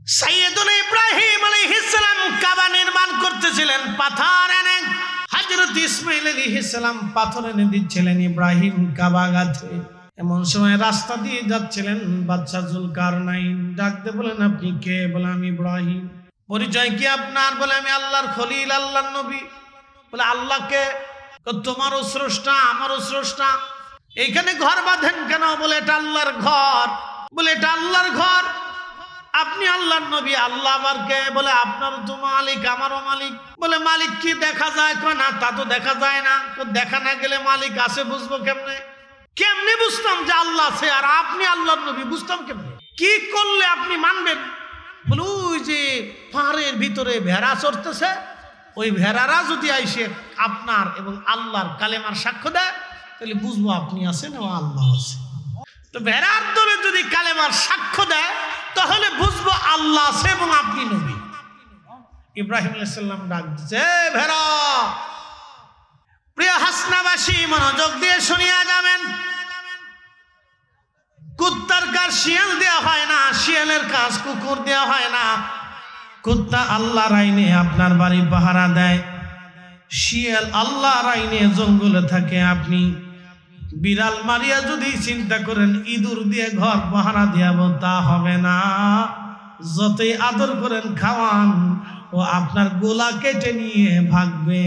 সাইয়েদুনা ইব্রাহিম আলাইহিস সালাম কাবা নির্মাণ করতেছিলেন, পাথর এনে হযরত ইসমাঈল আলাইহিস সালাম পাথর এনে দিচ্ছিলেন ইব্রাহিম কাবা গাঁথে। এমন সময় রাস্তা দিয়ে যাচ্ছিলেন বাদশা জুলকারনাইন। ডাকতে বলেন, আপনি কে? বলে, আমি ইব্রাহিম। পরিচয় কি আপনার? বলে, আমি আল্লাহর খলিল, আল্লাহর নবী। বলে, আল্লাহকে? তোমারও স্রষ্টা, আমারও স্রষ্টা। এইখানে ঘর বাঁধেন কেন? বলে, এটা আল্লাহর ঘর। বলে, এটা আল্লাহর ঘর, আপনি আল্লাহর নবী, আল্লাহ আবার কে? বলে, আপনারও তো মালিক, আমারও মালিক। বলে, মালিক কি দেখা যায়? কয় না, তা তো দেখা যায় না। দেখা না গেলে মালিক আছে বুঝবো কেমনে? কেমনে বুঝতাম যে আল্লাহ আছে আর আপনি আল্লাহর নবী? বুঝতাম কেমনে? কি করলে আপনি মানবেন? বলে, ওই যে পাহাড়ের ভিতরে ভেড়া চড়তেছে, ওই ভেড়ারা যদি আইসে আপনার এবং আল্লাহর কালেমার সাক্ষ্য দেয়, তাহলে বুঝবো আপনি আছেন এবং আল্লাহ আছে। তো ভেড়ার দলে যদি কালেমার সাক্ষ্য দেয়, তাহলে বুঝবো আল্লাহ আছে এবং আপনি নবী। ইব্রাহিম আলাইহিস সালাম ডাক দিচ্ছে, ভেড়া। প্রিয় হাসনাবাসী, মনোযোগ দিয়ে শুনিয়া যাবেন। কুত্তার কাজ শিয়াল দেওয়া হয় না, শিয়ালের কাজ কুকুর দেওয়া হয় না। কুত্তা আল্লাহর আইনে আপনার বাড়ি পাহারা দেয়, শিয়াল আল্লাহর আইনে জঙ্গলে থাকে। আপনি বিড়াল মারিয়া যদি চিন্তা করেন ইঁদুর দিয়ে ঘর পাহারা দিয়াবো, তা হবে না। যতই আদর করেন, খাওয়ান, ও আপনার গোলা কেটে নিয়ে ভাগবে।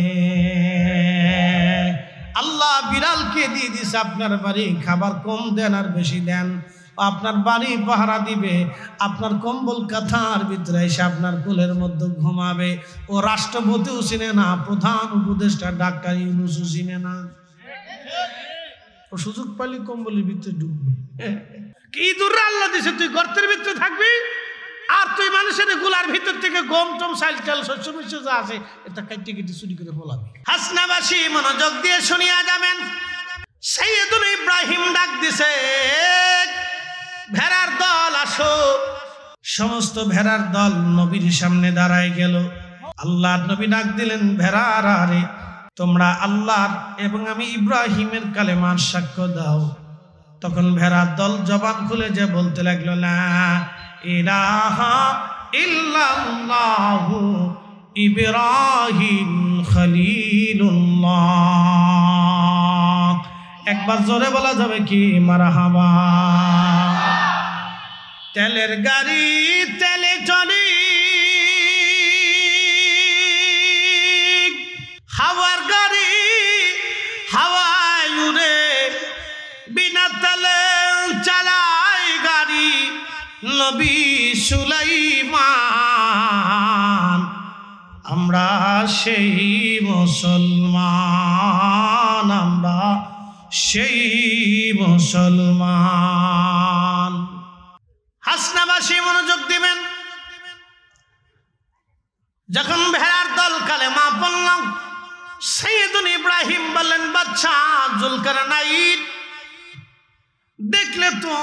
আল্লাহ বিড়ালকে দিয়ে দিছে আপনার বাড়ি, খাবার কম দেন আর বেশি দেন, আপনার বাড়ি পাহারা দিবে। আপনার কম্বল কাঁথার ভিতরে এসে আপনার কোলের মধ্যে ঘুমাবে। ও রাষ্ট্রপতিও চিনে না, প্রধান উপদেষ্টা ডাক্তার ইউনূসও চিনে না। ও সুযোগ পাইলে কম্বলের ভিতরে ঢুকবে। কি দূর আল্লাহ দিছে, তুই গর্তের ভিতরে থাকবি আর তুই মানুষের গোলার ভিতর থেকে গম টম চাল চাল শস্য মিশ্র যা আছে এটা কাটি কেটে চুরি করে ফলাবি। হাসনাবাসী, মনোযোগ দিয়ে শুনিয়া যাবেন। সাইয়েদুনা ইব্রাহিম ডাক দিছে, ভেড়ার দল আসো। সমস্ত ভেড়ার দল নবীর সামনে দাঁড়ায় গেল। আল্লাহর নবী ডাক দিলেন, ভেড়ারা রে, তোমরা আল্লাহর এবং আমি ইব্রাহিমের কালেমার সাক্ষ্য দাও। তখন ভেড়ার দল জবান খুলে যে বলতে লাগলো, লা ইলাহা ইল্লাল্লাহু ইব্রাহিম খলিলুল্লাহ। একবার জোরে বলা যাবে কি? মারহাবা। তেলের গাড়ি তেলে চলি, হাওয়ার গাড়ি হাওয়ায় উড়ে, বিনা তেলে চালাই গাড়ি নবী সুলাইমান। আমরা সেই মুসলমান, আমরা সেই মুসলমান। হাসনাবাসী, মনোযোগ দিবেন। যখন ভেড়ার দল কালেমা পড়ল, সাইয়েদুনা ইব্রাহিম বললেন, বাদশা জুলকারনাইন, দেখলে তো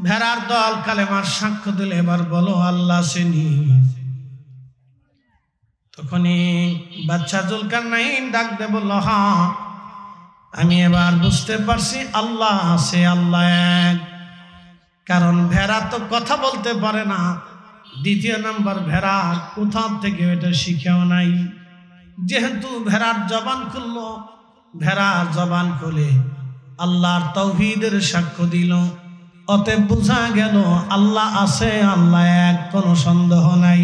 ভেড়ার দল কালেমার সাক্ষ্য দিলে, এবার বলো আল্লাহ আছেনি? তখনই বাদশা জুলকারনাইন ডাক দে বলল, হ্যাঁ, আমি এবার বুঝতে পারছি আল্লাহ আছে, আল্লাহ এক। কারণ ভেড়া তো কথা বলতে পারে না। দ্বিতীয় নাম্বার, ভেড়া কোথা থেকে এটা শিখেও নাই। যেহেতু ভেড়ার জবান খুলল, ভেড়ার জবান খুলে আল্লাহর তাওহীদের সাক্ষ্য দিল, অতএব বোঝা গেল আল্লাহ আছে, আল্লাহ এক, কোনো সন্দেহ নাই।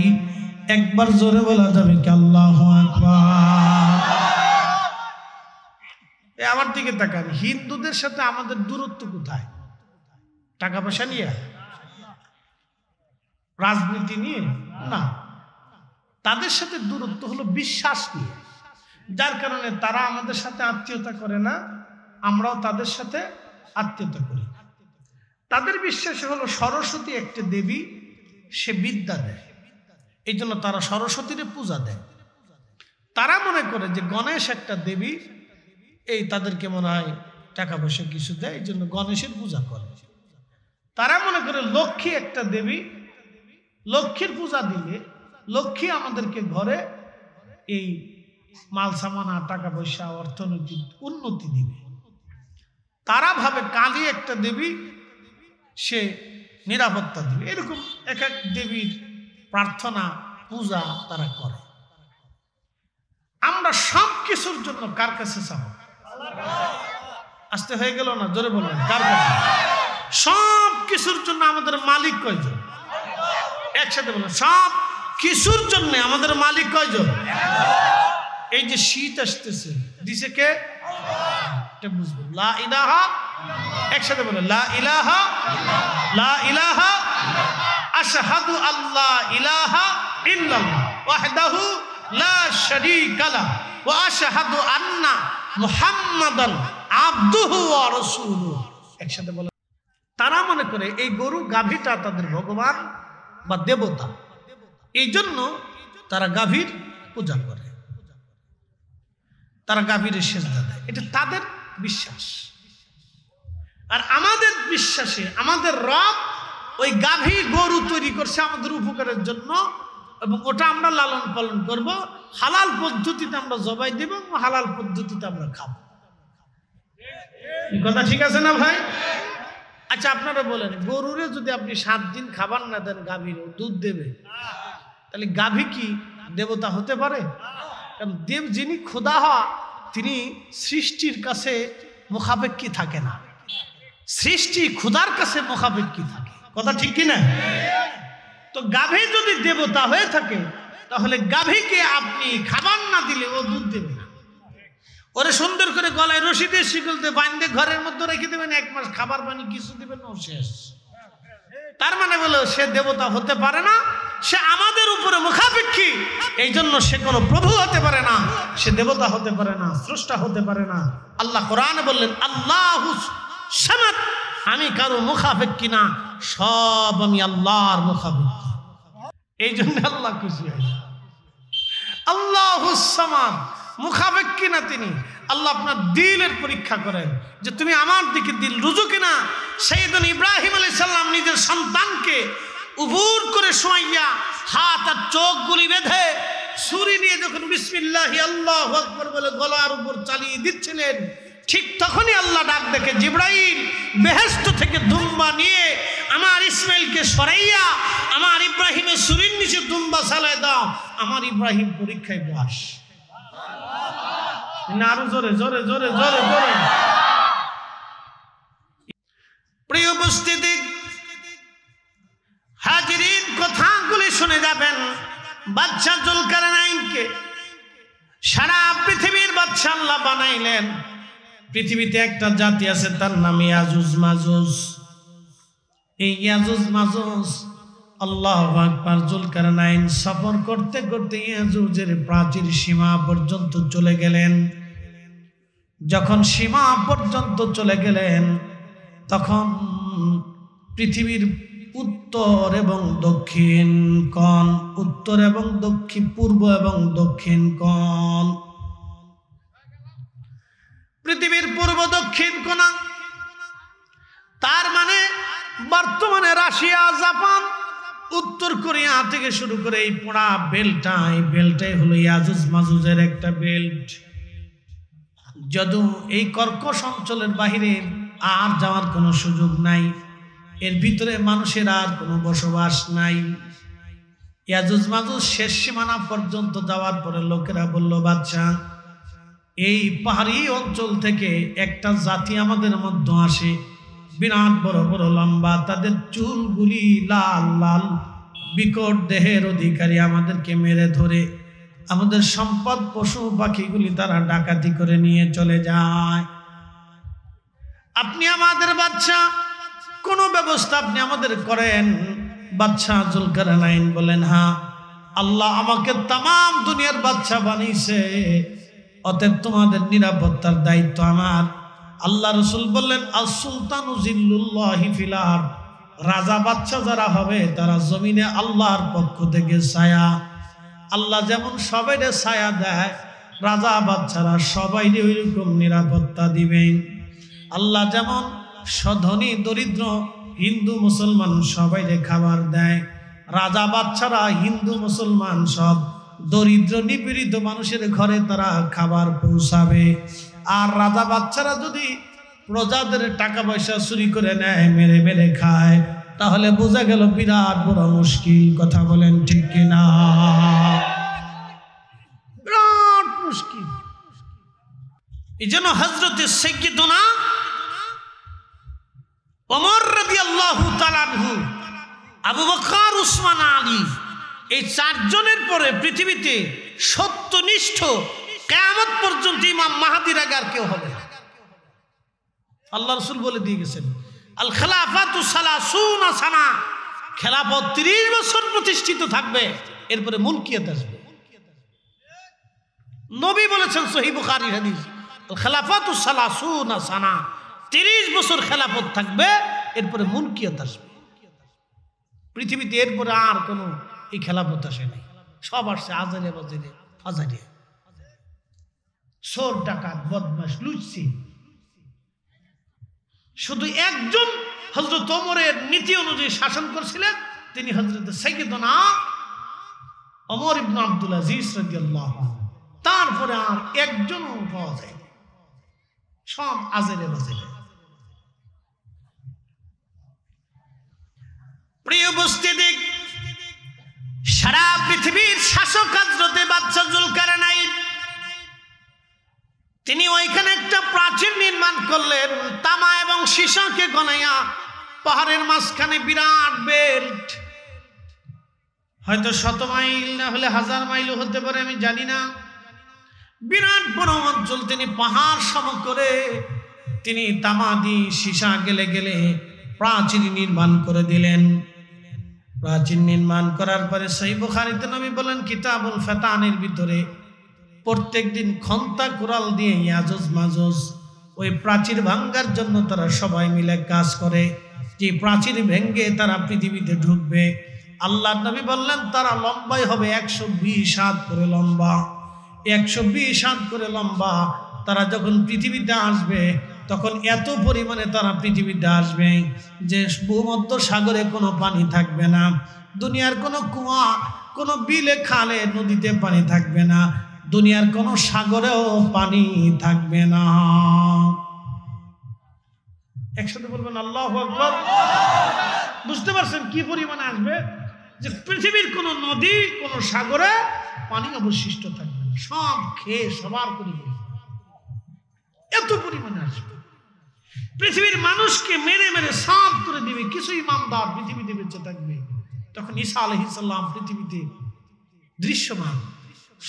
একবার জোরে বলা যাবে কি? আল্লাহু আকবার। আমার দিকে তাকান, হিন্দুদের সাথে আমাদের দূরত্ব কোথায়? টাকা পয়সা নিয়ে, রাজনীতি নিয়ে না, তাদের সাথে দূরত্ব হলো বিশ্বাস নিয়ে। যার কারণে তারা আমাদের সাথে আত্মীয়তা করে না, আমরাও তাদের সাথে আত্মীয়তা করি। তাদের বিশ্বাস হলো সরস্বতী একটা দেবী, সে বিদ্যা দেয়, এই জন্য তারা সরস্বতীর পূজা দেয়। তারা মনে করে যে গণেশ একটা দেবী, এই তাদেরকে মনে হয় টাকা পয়সা কিছু দেয়, এই জন্য গণেশের পূজা করে। তারা মনে করে লক্ষ্মী একটা দেবী, লক্ষ্মীর পূজা দিলে লক্ষ্মী আমাদেরকে ঘরে এই মাল সামানা, টাকা পয়সা, অর্থনৈতিক উন্নতি দিবে। তারা ভাবে কালী একটা দেবী, সে নিরাপত্তা দিবে। এরকম এক এক দেবীর প্রার্থনা পূজা তারা করে। আমরা সব কিছুর জন্য কার কাছে চাব? আসতে হয়ে গেল না? জোরে বলবেন, কার কাছে? সব কিছুর জন্য আমাদের মালিক কয়জন? একসাথে বলেন, সব কিছুর জন্য আমাদের মালিক কয়জন? এই যে শীত আসতেছে দিছে কে? এটা বুঝবো। লা ইলাহা, একসাথে বলেন, লা ইলাহা, লা ইলাহা আশহাদু আল্লা ইলাহা ইল্লাল্লাহ ওয়াহদাহু লা শারীকা লাহু ওয়া আশহাদু আন্না মুহাম্মাদান আবদুহু ওয়া রাসূলুহু। একসাথে বলেন। তারা মনে করে এই গরু গাভীটা তাদের ভগবান বা দেবতা, এই জন্য তারা গাভীর পূজা করে, তারা গাভীর সেজদা দেয়। এটা তাদের বিশ্বাস। আর আমাদের বিশ্বাসে আমাদের রব ওই গাভী গরু তৈরি করছে আমাদের উপকারের জন্য, এবং ওটা আমরা লালন পালন করব, হালাল পদ্ধতিতে আমরা জবাই দেব, হালাল পদ্ধতিতে আমরা খাবো। কথা ঠিক আছে না ভাই? আচ্ছা আপনারা বলেন, গরুরে যদি আপনি 7 দিন খাবার না দেন, গাভীর দুধ দেবে, তাহলে গাভী কি দেবতা হতে পারে? কারণ দেব যিনি খোদা হওয়া, তিনি সৃষ্টির কাছে মুখাপেক্ষী থাকে না, সৃষ্টি খোদার কাছে মুখাপেক্ষী থাকে। কথা ঠিক কিনা? তো গাভী যদি দেবতা হয়ে থাকে, তাহলে গাভীকে আপনি খাবার না দিলে ও দুধ দেবে না। ওরে সুন্দর করে গলায় রশি দিয়ে শিকল দিয়ে বাঁধে ঘরের মধ্যে রেখে দেবেন, 1 মাস খাবার পানি কিছু দেবেন, ও শেষ। তার মানে বলো সে দেবতা হতে পারে না, সে আমাদের উপরে মুখাপেক্ষী, এই জন্য সে কোনো প্রভু হতে পারে না, সে দেবতা হতে পারে না, স্রষ্টা হতে পারে না। আল্লাহ কোরআনে বললেন, আল্লাহুস সামাদ, আমি কারো মুখাপেক্ষী না, সব আমি আল্লাহর মুখাপেক্ষী। এই জন্য আল্লাহ খুশি হয়। আল্লাহুস সামাদ, মুখাপেক্ষী না তিনি। আল্লাহ আপনার দিলের পরীক্ষা করেন যে তুমি আমার দিকে দিল রুজু কিনা। সাইয়েদনা ইব্রাহিম আলাইহিস সালাম নিজের সন্তানকে উবুর করে শোয়াইয়া হাত আর চোখগুলি বেঁধে ছুরি নিয়ে যখন বিসমিল্লাহি আল্লাহু আকবার বলে গলার উপর চালিয়ে দিচ্ছিলেন, ঠিক তখনই আল্লাহ ডাক দেখে, জিবরাইল বেহেশত থেকে দুম্বা নিয়ে আমার ইসমাইলকে সরাইয়া আমার ইব্রাহিমের ছুরির নিচে দুম্বা চালায় দাও, আমার ইব্রাহিম পরীক্ষায় বাস। আরো জোরে জোরে জোরে জোরে জোরে। প্রিয় উপস্থিতি, হাজিরিন, কথাগুলি শুনে যাবেন। বাদশা জুলকারনাইনকে সারা পৃথিবীর বাদশা আল্লাহ বানাইলেন। পৃথিবীতে একটা জাতি আছে, তার নাম ইয়াজুজ মাজুজ। এই ইয়াজুজ মাজুজ, আল্লাহু আকবার, জুলকারনাইন সফর করতে করতে ইয়াজুজের প্রাচীর সীমা পর্যন্ত চলে গেলেন। যখন সীমা পর্যন্ত চলে গেলেন, তখন পৃথিবীর উত্তর এবং দক্ষিণ কোণ, উত্তর এবং দক্ষিণ, পূর্ব এবং দক্ষিণ কোণ, পৃথিবীর পূর্ব দক্ষিণ কোণ, তার মানে বর্তমানে রাশিয়া, জাপান, উত্তর কোরিয়া থেকে শুরু করে এই পোড়া বেল্টটাই হলো ইয়াজুজ মাজুজের একটা বেল্ট। যদিও এই কর্কশ অঞ্চলের বাহিরে আর যাওয়ার কোনো সুযোগ নাই, এর ভিতরে মানুষের আর কোনো বসবাস নাই। ইয়াজুজ মাজুজ শেষ সীমানা পর্যন্ত যাওয়ার পরে লোকেরা বলল, বাদশা, এই পাহাড়ি অঞ্চল থেকে একটা জাতি আমাদের মধ্যে আসে, বিরাট বড় বড় লম্বা, তাদের চুলগুলি লাল লাল, বিকট দেহের অধিকারী, আমাদেরকে মেরে ধরে আমাদের সম্পদ পশু পাখিগুলি তারা ডাকাতি করে নিয়ে চলে যায়। আপনি আমাদের বাদশা, কোনো ব্যবস্থা আপনি আমাদের করেন। বাদশা জুলকারনাইন বলেন, হ্যাঁ, আল্লাহ আমাকে তাম দুনিয়ার বাদশা বানিয়েছে, অতএব তোমাদের নিরাপত্তার দায়িত্ব আমার। আল্লাহ রসুল বললেন, আস সুলতানু জিল্লুল্লাহি ফিল আরদ, রাজা বাদশা যারা হবে তারা জমিনে আল্লাহর পক্ষ থেকে ছায়া। আল্লাহ যেমন সবাইরে ছায়া দেয়, রাজা বাদশারা সবাইরে ওইরকম নিরাপত্তা দিবেন। আল্লাহ যেমন ধনী দরিদ্র হিন্দু মুসলমান সবাইরে খাবার দেয়, রাজা বাদশারা হিন্দু মুসলমান সব দরিদ্র নিপীড়িত মানুষের ঘরে তারা খাবার পৌঁছাবে। আর রাজা বাদশারা যদি প্রজাদের টাকা পয়সা চুরি করে নেয়, মেরে মেরে খায়, তাহলে বোঝা গেল বিরাট বড় মুশকিল। কথা বলেন ঠিক কিনা? বিরাট মুশকিল। এই জন্য হযরত সাইয়্যিদুনা ওমর রাদিয়াল্লাহু তাআলা আনহু, আবু বকর, উসমান, আলী, এই চারজনের পরে পৃথিবীতে সত্যনিষ্ঠ কিয়ামত পর্যন্ত ইমাম মাহদির আগে আর কেউ হবে না। আল্লাহ রাসূল বলে দিয়ে গেছেন, আল খেলাফাতু সালাসুনা সানা, খেলাফত 30 বছর প্রতিষ্ঠিত থাকবে, এরপরে মুলকিয়াত আসবে। নবী বলেছেন সহিহ বুখারীর হাদিস, আল খেলাফাতু সালাসুনা সানা, 30 বছর খেলাফত থাকবে, এরপরে মুলকিয়াত আসবে। পৃথিবীতে এরপরে আর কোনো এই খেলাফত আসে নাই, সব আসছে আজারে বাজারে ফাজারে, চোর ডাকাত বদমাশ লুচ্ছি। শুধু একজন হযরত ওমরের নীতি অনুযায়ী শাসন করছিলেন, তিনি হযরত সাইয়্যিদুনা ওমর ইবনে আব্দুল আজিজ রাদিয়াল্লাহু আনহু। তারপরে আর একজনও পাওয়া যায় না, সব আজেরে বাজেরে। প্রিয় উপস্থিতি, সারা পৃথিবীর শাসক হযরতে বাদশা জুলকারনাইন, তিনি ওইখানে একটা প্রাচীর নির্মাণ করলেন, তামা এবং সীসাকে গনাইয়া। পাহাড়ের মাঝখানে বিরাট বেল্ট, হয়তো 100 মাইল না হলে 1000 মাইলও হতে পারে, আমি জানি না। বিরাট বড় অঞ্চল তিনি পাহাড় সম করে তিনি তামা দিয়ে সীসা গেলে গেলে প্রাচীর নির্মাণ করে দিলেন। প্রাচীর নির্মাণ করার পরে সহিহ বুখারীতে নবী বলেন, কিতাবুল ফাতানের ভিতরে প্রত্যেক দিন খন্তা কুড়াল দিয়ে ইয়াজুজ মাজুজ ওই প্রাচীর ভাঙ্গার জন্য তারা সবাই মিলে কাজ করে, যে প্রাচীর ভেঙ্গে তারা পৃথিবীতে ঢুকবে। আল্লাহ নবী বললেন তারা লম্বাই হবে 120 হাত করে লম্বা, 120 হাত করে লম্বা। তারা যখন পৃথিবীতে আসবে তখন এত পরিমাণে তারা পৃথিবীতে আসবে যে ভূমধ্য সাগরে কোনো পানি থাকবে না, দুনিয়ার কোনো কুয়া, কোনো বিলে খালে নদীতে পানি থাকবে না, দুনিয়ার কোনো সাগরেও পানি থাকবে না। একসাথে বলবেন আল্লাহু আকবার। বুঝতে পারছেন কি পরিমাণে আসবে? যে পৃথিবীর কোনো নদী, কোনো সাগরে পানি অবশিষ্ট থাকবে না, সব খেয়ে সবার করে এত পরিমাণে আসবে। পৃথিবীর মানুষকে মেরে মেরে সাফ করে দিবে, কিছু ইমানদার পৃথিবীতে বেঁচে থাকবে। তখন ঈসা আলাইহিস সালাম পৃথিবীতে দৃশ্যমান,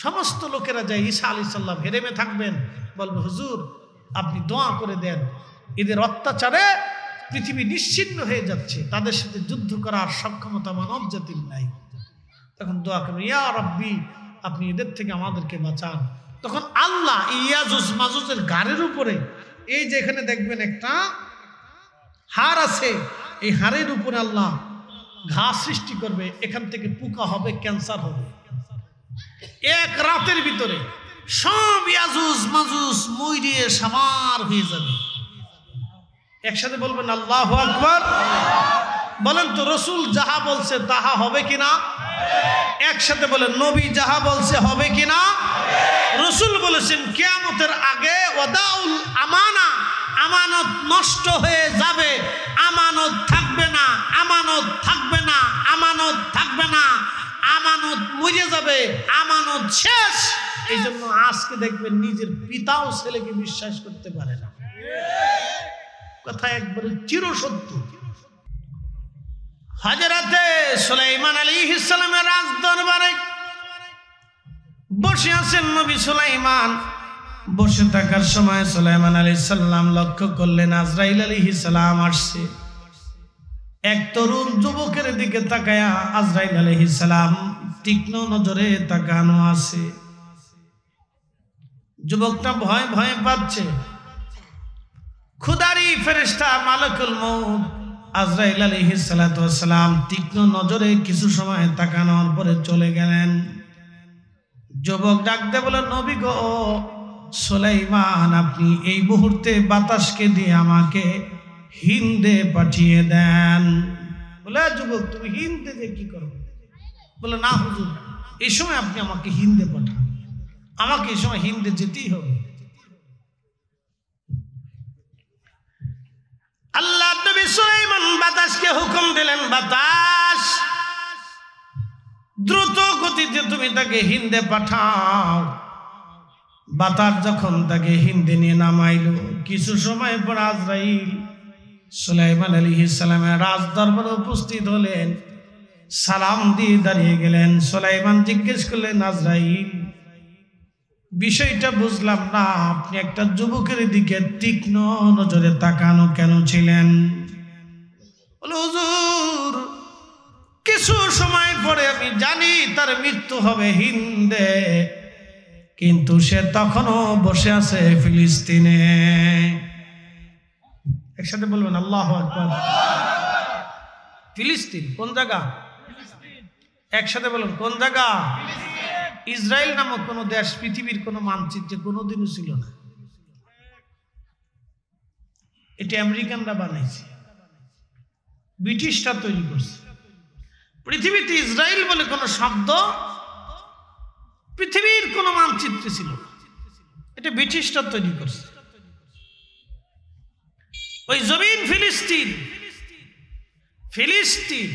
সমস্ত লোকেরা যায় ঈসা আলাইহিস সালাম হেরেমে থাকবেন, বলবে হুজুর আপনি দোয়া করে দেন, এদের অত্যাচারে পৃথিবী নিশ্চিহ্ন হয়ে যাচ্ছে, তাদের সাথে যুদ্ধ করার সক্ষমতা মানব জাতির নাই। তখন দোয়া করবেন, ইয়া রাব্বি আপনি এদের থেকে আমাদেরকে বাঁচান। তখন আল্লাহ ইয়াজুজ মাজুজের গাড়ির উপরে, এই যে এখানে দেখবেন একটা হাড় আছে, এই হাড়ের উপরে আল্লাহ ঘা সৃষ্টি করবে, এখান থেকে পোকা হবে, ক্যান্সার হবে। এক রাতের ভিতরে সব ইয়াজুজ মাজুজ মইরিয়ে সামার হয়ে যাবে। একসাথে বলবেন আল্লাহু আকবার। বলেন তো রাসূল যাহা বলছে তাহা হবে কিনা? একসাথে বলেন নবী যাহা বলছে হবে কিনা? রাসূল বলেছেন কিয়ামতের আগে ওয়াদাউল আমানা, আমানত নষ্ট হয়ে যাবে, আমানত থাকবে না, আমানত থাকবে না, আমানত থাকবে না, আমানত মরে যাবে, আমানত শেষ। এই জন্য আজকে দেখবেন নিজের পিতাও ছেলেকে বিশ্বাস করতে পারে না, কথা একবারে চিরসত্য। হযরতে সুলাইমান আলাইহিস সালামের রাজ দরবারে বসে আছেন নবী সুলাইমান। বসে থাকার সময় সুলাইমান আলাইহিস সালাম লক্ষ্য করলেন আজরাইল আলাইহিস সালাম আসছে। এক তরুণ যুবকের দিকে তাকায়া আজরাইল আলাইহিস সালাম তীক্ষ্ণ নজরে তাকানো আছে। যুবকটা ভয় ভয় পাচ্ছে। খুদারি ফেরেশতা মালাকুল মউত আজরাইল আলাইহিস সালাতু ওয়াস সালাম তীক্ষ্ণ নজরে কিছু সময় তাকানোর পরে চলে গেলেন। যুবক ডাকতে বলে, নবী গো সুলাইমান, আপনি এই মুহূর্তে বাতাসকে দিয়ে আমাকে হিন্দে পাঠিয়ে দেন। বলে, যুবক তুমি হিন্দে যে কি করো? বলে, না হুজুর, এই সময় আপনি আমাকে হিন্দে পাঠান, আমাকে এই সময় হিন্দে যেতেই হবে। আল্লাহ নবী সুলাইমান বাতাসকে হুকুম দিলেন, বাতাস দ্রুত গতিতে তুমি তাকে হিন্দে পাঠাও। বাতাস যখন তাকে হিন্দে নিয়ে নামাইল, কিছু সময় পর আজরাইল সুলাইমান আলাইহিস সালামের রাজ দরবারে উপস্থিত হলেন, সালাম দিয়ে দাঁড়িয়ে গেলেন। সুলাইমান জিজ্ঞেস করলেন, আজরাইল বিষয়টা বুঝলাম না, আপনি একটা যুবকের দিকে তীক্ষ্ণ নজরে তাকানো কেন ছিলেন? বলে, হুজুর কিছু সময় পরে আমি জানি তার মৃত্যু হবে হিন্দে, কিন্তু সে তখনও বসে আছে ফিলিস্তিনে। একসাথে বলবেন আল্লাহু আকবার। ফিলিস্তিন কোন জায়গা? একসাথে বলুন, কোন জায়গা? ইসরায়েল নামক কোন দেশ পৃথিবীর কোন মানচিত্রে কোনোদিনও ছিল না। এটা আমেরিকানরা বানাইছে, ব্রিটিশরা তৈরি করছে। পৃথিবীতে ইসরায়েল বলে কোন শব্দ পৃথিবীর কোন মানচিত্রে ছিল না, এটা ব্রিটিশরা তৈরি করছে। ওই জমিন ফিলিস্তিন, ফিলিস্তিন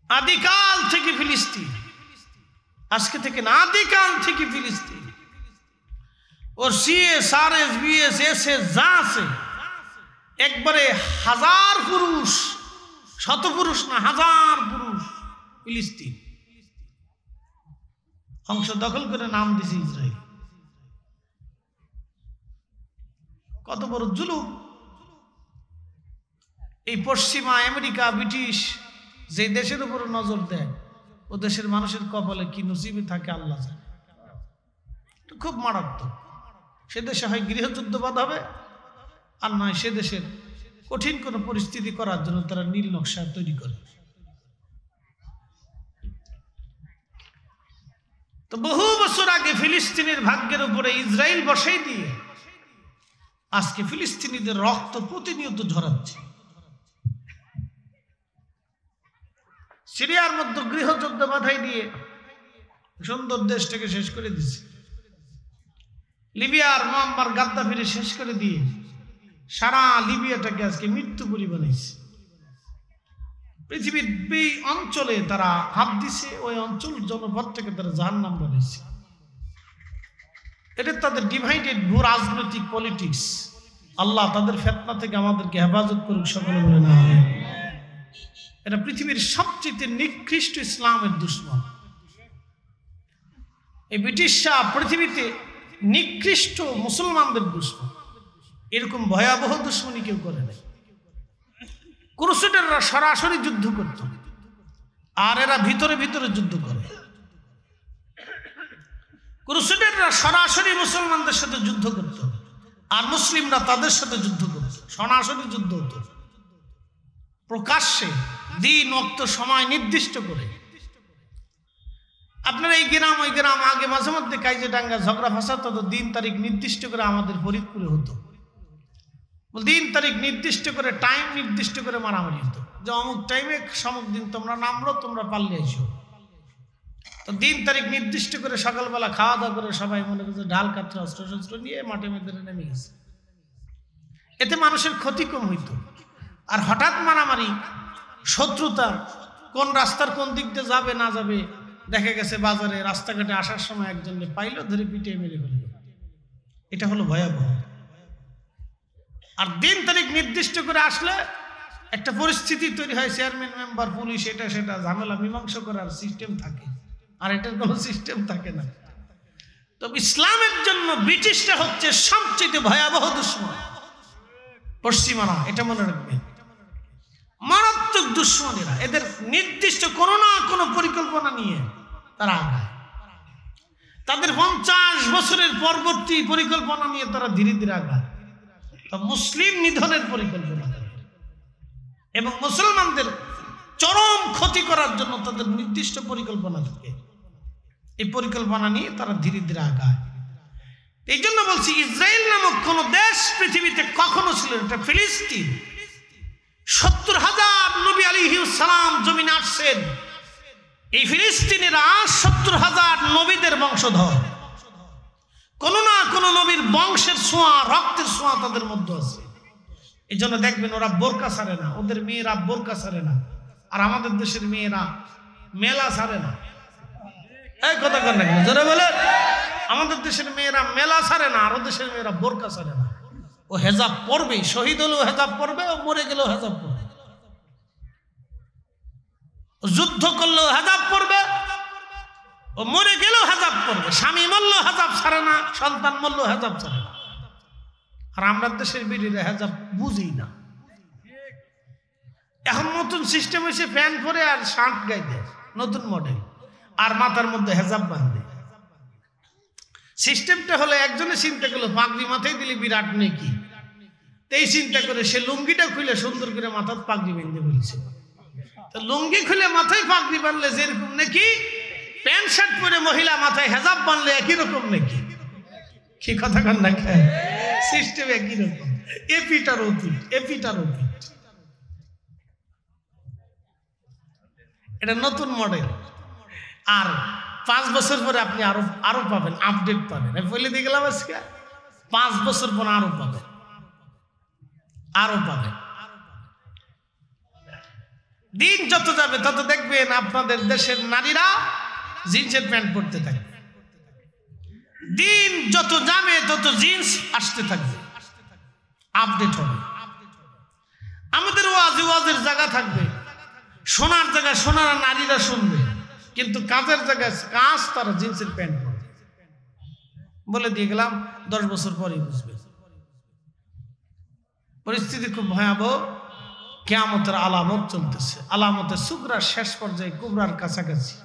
আদিকাল থেকে ফিলিস্তিন, আজকে থেকে না, আদিকাল থেকে ফিলিস্তিন। ওর সিএস আরএস বিএস এসএস যা আছে একবারে হাজার পুরুষ, শত পুরুষ না, হাজার পুরুষ ফিলিস্তিন অংশ দখল করে নাম দিছে ইসরায়েল। কত বড় জুলুম! এই পশ্চিমা আমেরিকা ব্রিটিশ যে দেশের উপর নজর দেয়, ও দেশের মানুষের কপালে কি নসিবে থাকে আল্লাহ জানে। খুব মারাত্মক। সে দেশে হয় গৃহযুদ্ধবাদ হবে, আর নয় সে দেশের কঠিন কোনো পরিস্থিতি করার জন্য তারা নীল নকশা তৈরি করে। তো বহু বছর আগে ফিলিস্তিনের ভাগ্যের উপরে ইসরায়েল বসাই দিয়ে আজকে ফিলিস্তিনিদের রক্ত প্রতিনিয়ত ঝরাচ্ছে। সিরিয়ার মধ্যে গৃহযুদ্ধ বাধাই দিয়ে সুন্দর দেশটাকে শেষ করে দিচ্ছে। লিবিয়ার মুয়াম্মার গাদ্দাফিরে শেষ করে দিয়ে সারা লিবিয়াটাকে আজকে মৃত্যুপুরী বানাইছে। পৃথিবীর এই অঞ্চলে তারা হাত দিছে, ওই অঞ্চল জনপদটাকে তারা জাহান্নাম বানাইছে। এটা তাদের ডিভাইডেড ভূ রাজনৈতিক পলিটিক্স। আল্লাহ তাদের ফিতনা থেকে আমাদেরকে হেফাজত করুক, সকলে বলে না। এটা পৃথিবীর সবচেয়ে নিকৃষ্ট ইসলামের দুশমন। এই ব্রিটিশরা পৃথিবীতে নিকৃষ্ট মুসলমানদের দুশমন। এরকম ভয়াবহ দুশমনী কেউ করে নাই। ক্রুসেডাররা সরাসরি যুদ্ধ করত, আর এরা ভিতরে ভিতরে যুদ্ধ করে। ক্রুসেডাররা সরাসরি মুসলমানদের সাথে যুদ্ধ করত, আর মুসলিমরা তাদের সাথে যুদ্ধ করত। সরাসরি যুদ্ধ হতো, প্রকাশ্যে দিন ওয়াক্ত সময় নির্দিষ্ট করে। আপনারা এই গ্রাম ওই গ্রাম আগে মাঝে মধ্যে কাইজে ডাঙ্গা ঝগড়া ফাসাদ হতো, দিন তারিখ নির্দিষ্ট করে আমাদের ফরিদপুরে হতো। দিন তারিখ নির্দিষ্ট করে, টাইম নির্দিষ্ট করে মারামারি হতো, যে অমুক টাইমে সমুক দিন তোমরা নামলো, তোমরা পারলে এসো। তো দিন তারিখ নির্দিষ্ট করে সকালবেলা খাওয়া দাওয়া করে সবাই মনে করছে ঢাল কাতরা অস্ত্র শস্ত্র নিয়ে মাঠে মেদানে নেমে গেছে। এতে মানুষের ক্ষতি কম হইতো। আর হঠাৎ মারামারি, শত্রুতা, কোন রাস্তার কোন দিক দিয়ে যাবে না যাবে, দেখা গেছে বাজারে রাস্তাঘাটে আসার সময় একজনকে পাইলো, ধরে পিটিয়ে মেরে ফেলল। এটা হলো ভয়াবহ। আর দিন তারিখ নির্দিষ্ট করে আসলে একটা পরিস্থিতি তৈরি হয়, চেয়ারম্যান মেম্বার পুলিশ এটা সেটা ঝামেলা মীমাংসা করার সিস্টেম থাকে, আর এটার কোনো সিস্টেম থাকে না। তো ইসলামের জন্য ব্রিটিশরা হচ্ছে সবচেয়ে ভয়াবহ দুশমন, পশ্চিমারা। এটা মনে রাখবেন, মারাত্মক দুশ্মনেরা। এদের নির্দিষ্ট কোনো না কোনো পরিকল্পনা নিয়ে তারা আগায়। তাদের 50 বছরের পরবর্তী পরিকল্পনা নিয়ে তারা ধীরে ধীরে আগায়। তা মুসলিম নিধনের পরিকল্পনা এবং মুসলমানদের চরম ক্ষতি করার জন্য তাদের নির্দিষ্ট পরিকল্পনা থাকে। এই পরিকল্পনা নিয়ে তারা ধীরে ধীরে আগায়। এই জন্য বলছি, ইসরায়েল নামক কোন দেশ পৃথিবীতে কখনো ছিল না। এটা ফিলিস্তিন। 70,000 নবী আলাইহিস সালাম জমিনে আসছেন। এই ফিলিস্তিনিরা 70,000 নবীদের বংশধর। কোন না কোন নবীর বংশের ছোঁয়া, রক্তের ছোঁয়া তাদের মধ্যে আছে। এই জন্য দেখবেন ওরা বোরকা ছাড়ে না, ওদের মেয়েরা বোরকা ছাড়ে না, আর আমাদের দেশের মেয়েরা মেলা ছাড়ে না। এই কথা কর না কেন, জোরে বলে। আমাদের দেশের মেয়েরা মেলা ছাড়ে না, আর ওদের দেশের মেয়েরা বোরকা ছাড়ে না। ও হেজাব পরবেই, শহীদ হলেও হেজাব পরবে, ও মরে গেলেও হেজাব পরবে, যুদ্ধ করলেও হেজাব পরবে, ও মরে গেলেও হেজাব পরবে, স্বামী মরলেও হেজাব ছাড়ে না, সন্তান মরলেও হেজাব ছাড়ে না। আর আমরা দেশের বিড়িরা হেজাব বুঝি না। এখন নতুন সিস্টেম হয়েছে, ফ্যান পরে আর শার্ট গায়ে দেয়, নতুন মডেল, আর মাথার মধ্যে হেজাব বাঁধে। সিস্টেমটা হলো একজনে চিন্তা করলো পাগড়ি মাথায় দিলে বিরাট নেকি, এই চিন্তা করে সে লুঙ্গিটা খুলে সুন্দর করে মাথার পাগড়ি বেঁধে বলছে। তো লুঙ্গি খুলে মাথায় পাগড়ি বাঁধলে যেরকম নাকি, প্যান্ট শার্ট পরে মহিলা মাথায় হেজাব বাঁধলে একই রকম নাকি? কি কথা কন না? সিস্টেম একই রকম, এপিটার অতীত, এপিটার অতীত। এটা নতুন মডেল। আর 5 বছর পরে আপনি আরো পাবেন, আপডেট পাবেন। আমি বলে দিয়ে গেলাম আজকে 5 বছর পর আরো পাবেন, আরো পাবেন। দিন যত যাবে তত দেখবেন আপনাদের দেশের নারীরা জিন্সের প্যান্ট পরতে থাকবে। দিন যত যাবে তত জিন্স আসতে থাকবে, আপডেট হবে। আমাদের ওয়াজের জায়গা থাকবে, সোনার জায়গায় সোনার নারীরা শুনবে, কিন্তু কাজের জায়গায় কাজ তারা জিন্সের প্যান্ট পরে। বলে দিয়ে গেলাম 10 বছর পরেই বুঝবে। পরিস্থিতি খুব ভয়াবহ। কিয়ামতের আলামত চলতেছে, আলামতের সুগরা শেষ পর্যায়ে কুবরার কাছাকাছি,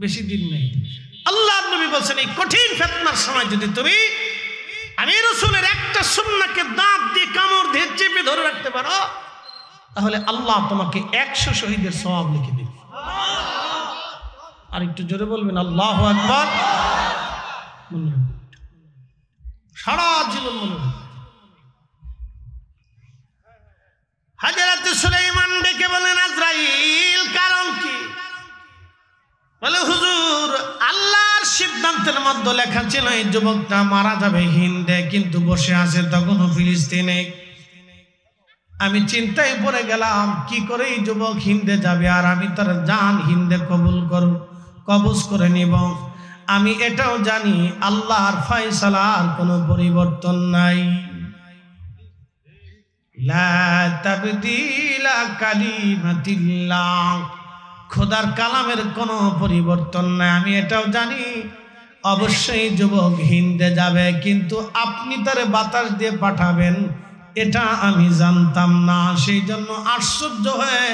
বেশি দিন নেই। আল্লাহ নবী বলছেন এই কঠিন ফিতনার সময় যদি তুমি আমি রাসূলের একটা সুন্নাহকে দাঁত দিয়ে কামড় দিয়ে চেপে ধরে রাখতে পারো, তাহলে আল্লাহ তোমাকে 100 শহীদের সওয়াব লিখে দেবে। আর একটু জোরে বলবেন আল্লাহু আকবার। সারা জীবন মনে রাখবেন। হযরত সুলাইমান ডেকে বলেন আজরাইল, কারণ কি? বলে হুজুর, আল্লাহর সিদ্ধান্তের মধ্যে লেখা ছিল এই যুবকটা মারা যাবে হিন্দে, কিন্তু বসে আছে তখনও ফিলিস্তিনে। আমি চিন্তায় পড়ে গেলাম কি করে এই যুবক হিন্দে যাবে, আর আমি তার জান হিন্দে কবজ করে নিব। আমি এটাও জানি আল্লাহর ফয়সালার কোনো পরিবর্তন নাই। লা তাবদীলা কালিমাতিল্লাহ, খোদার কালামের কোনো পরিবর্তন নাই। আমি এটাও জানি অবশ্যই যুবক হিন্দে যাবে, কিন্তু আপনি তারে বাতাস দিয়ে পাঠাবেন এটা আমি জানতাম না। সেই জন্য আশ্চর্য হয়ে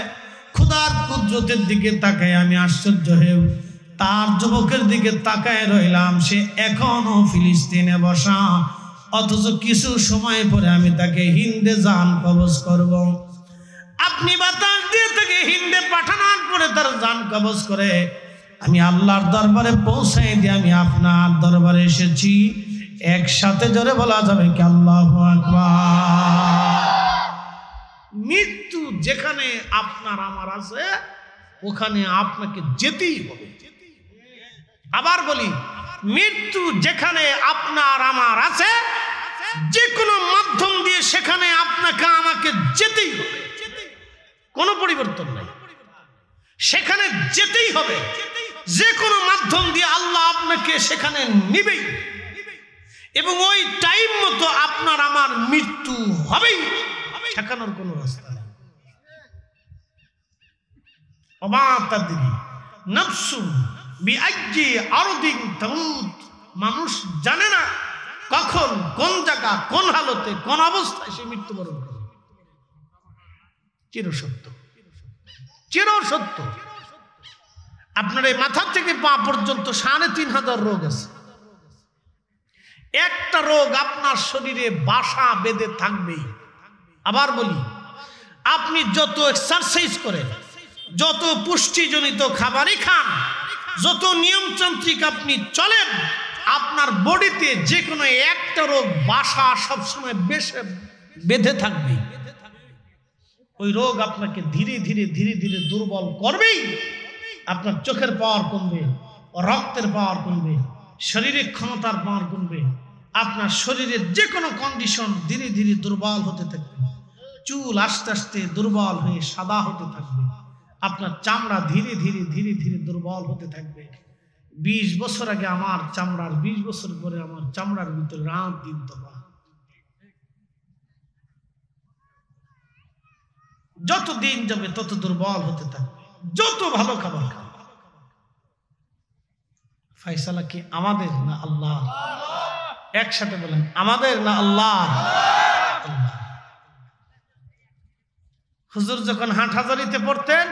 খোদার কুদরতের দিকে তাকায় আমি আশ্চর্য হয়ে তার যুবকের দিকে তাকায় রইলাম। সে এখনো ফিলিস্তিনে বসা, অথচ কিছু সময় পরে আমি তাকে হিন্দে জান কবজ করব। আপনি বাতাস দিয়ে তাকে হিন্দে পাঠানোর পরে তার জান কবজ করে আমি আল্লাহর দরবারে পৌঁছাই দিয়ে আমি আপনার দরবারে এসেছি। একসাথে জোরে বলা যাবে কি আল্লাহু আকবার। মৃত্যু যেখানে আপনার আমার আছে ওখানে আপনাকে যেতেই হবে। আবার বলি, মৃত্যু যেখানে আপনার আমার আছে যে কোনো মাধ্যম দিয়ে সেখানে আপনাকে আমাকে যেতেই হবে, কোনো পরিবর্তন নাই। সেখানে যেতেই হবে, যে কোনো মাধ্যম দিয়ে আল্লাহ আপনাকে সেখানে নিবেই, এবং ওই টাইম মতো আপনার আমার মৃত্যু হবেই, ঠেকানোর কোনো রাস্তা নেই। ওমা তাদরি নাফসুন বিআইয়ি আরদিন তামুত, মানুষ জানে না কখন, কোন জায়গা, কোন হালতে, কোন অবস্থায় সে মৃত্যুবরণ করবে। চিরসত্য, চিরসত্য। আপনার এই মাথা থেকে পা পর্যন্ত 3500 রোগ আছে। একটা রোগ আপনার শরীরে বাসা বেঁধে থাকবেই। আবার বলি, আপনি যত এক্সারসাইজ করেন, যত পুষ্টিজনিত খাবারই খান, যত নিয়মতান্ত্রিক আপনি চলেন, আপনার বডিতে যে কোনো একটা রোগ বাসা সবসময় বেঁধে থাকবে। ওই রোগ আপনাকে ধীরে ধীরে ধীরে ধীরে দুর্বল করবেই। আপনার চোখের পাওয়ার কমবে, রক্তের পাওয়ার কমবে, শারীরিক ক্ষমতার পাওয়ার কমবে, আপনার শরীরের যে কোনো কন্ডিশন ধীরে ধীরে দুর্বল হতে থাকবে। চুল আস্তে আস্তে দুর্বল হয়ে সাদা হতে থাকবে, আপনার চামড়া ধীরে ধীরে ধীরে ধীরে দুর্বল হতে থাকবে। 20 বছর আগে আমার চামড়ার, 20 বছর পরে আমার চামড়ার ভিতরে রাত দিন তফাৎ। যত দিন যাবে তত দুর্বল হতে থাকবে, যত ভালো খাবার খাবে। ফয়সালা কি আমাদের না আল্লাহ? একসাথে বলেন, আমাদের না আল্লাহ? আল্লাহ। হুজুর যখন হাটহাজারিতে পড়তেন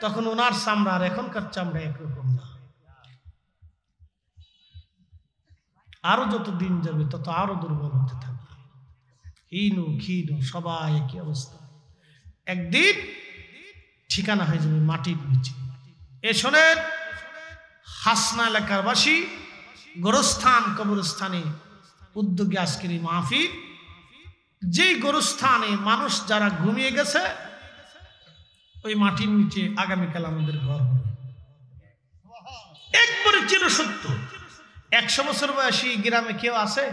তখন ওনার চামড়া আর এখনকার চামড়া একরকম না। আরো যত দিন যাবে তত আরো দুর্বল হতে থাকবে, হীনু ক্ষীণ সবাই একই অবস্থা। একদিন ঠিকানা হয়ে যাবে মাটির নিচে। এ শোনেন, হাসনা এলাকার বাসী গোরস্থান কবরস্থানে উদ্যোগে আজকের এই মাহফিল। যেই গোরস্থানে মানুষ যারা ঘুমিয়ে গেছে ওই মাটির নিচে আগামীকাল আমাদের ঘর হবে। একবারে চিরসত্য। 100 বছর বয়সী গ্রামে কেউ আছে?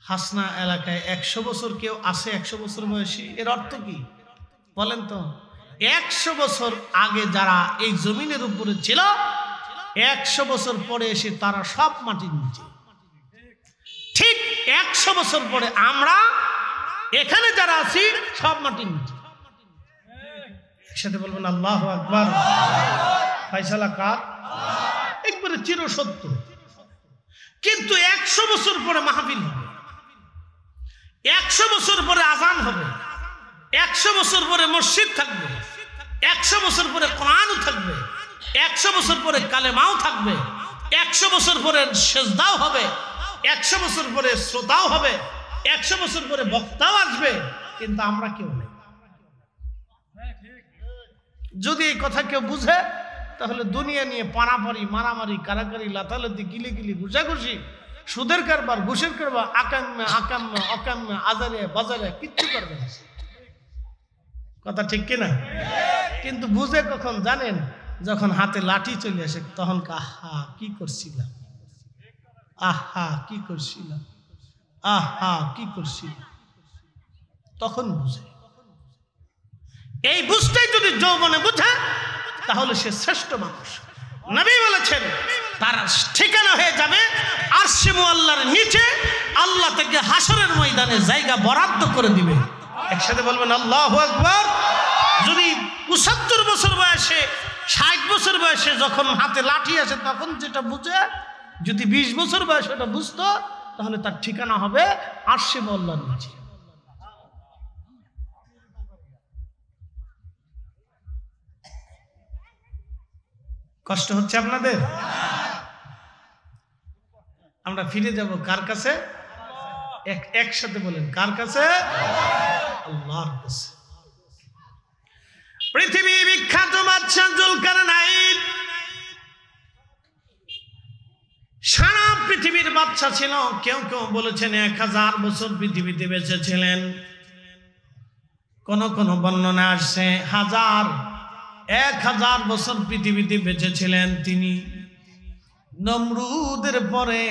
হাসনা এলাকায় 100 বছর কেউ আছে? 100 বছর বয়সী, এর অর্থ কি বলেন তো? 100 বছর আগে যারা এই জমিনের উপরে ছিল, 100 বছর পরে এসে তারা সব মাটির নিচে। ঠিক 100 বছর পরে আমরা এখানে যারা আছি সব মাটির নিচে। একসাথে বলবেন আল্লাহু আকবার। ফয়সালা কার? একবারে চিরসত্য। কিন্তু 100 বছর পরে মাহফিল হবে, 100 বছর পরে আজান হবে, 100 বছর পরে মসজিদ থাকবে, 100 বছর পরে কোরআনও থাকবে, 100 বছর পরে কালেমাও থাকবে, 100 বছর পরে সেজদাও হবে, 100 বছর পরে শ্রোতাও হবে, 100 বছর পরে বক্তাও আসবে, কিন্তু আমরা কেউ নেই। যদি এই কথা কেউ বুঝে তাহলে দুনিয়া নিয়ে পানাপাড়ি, মারামারি, কারাকারি, লাতালাতি, গিলিগিলি, ঘুষাঘুষি, সুদের কারবার, ঘুষের কারবার, আকাম্যা আকাম্যা অকাম্যা, আজারে বাজারে কিচ্ছু করবে না। কথা ঠিক কিনা? কিন্তু বুঝে কখন জানেন? যখন হাতে লাঠি চলে আসে তখন আহা কি করছিলাম, আহা কি করছিলাম, আহা কি করছিলাম, তখন বুঝে। এই বুঝতেই যদি যৌবনে বুঝে তাহলে সে শ্রেষ্ঠ মানুষ। নবী বলেছেন তার ঠিকানা হয়ে যাবে আরশে মুআল্লার নিচে, আল্লাহ থেকে হাসরের ময়দানে জায়গা বরাদ্দ করে দিবে। একসাথে বলবেন আল্লাহু আকবার। যদি 75 বছর বয়সে, 60 বছর বয়সে যখন হাতে লাঠি আসে তখন যেটা বুঝে, যদি 20 বছর বয়সে এটা বুঝতো তাহলে তার ঠিকানা হবে আরশে মুআল্লার নিচে। কষ্ট হচ্ছে আপনাদের? আমরা ফিরে যাব কার কাছে? একসাথে বলেন, কার কাছে? আল্লাহর কাছে। পৃথিবী বিখ্যাত বাদশা জুলকারনাইন সারা পৃথিবীর বাদশা ছিল। কেউ কেউ বলেছেন 1000 বছর পৃথিবীতে বেঁচে ছিলেন, কোন কোন বর্ণনা আসছে 1000 বছর পৃথিবীতে বেঁচে ছিলেন তিনি। নমরুদের পরে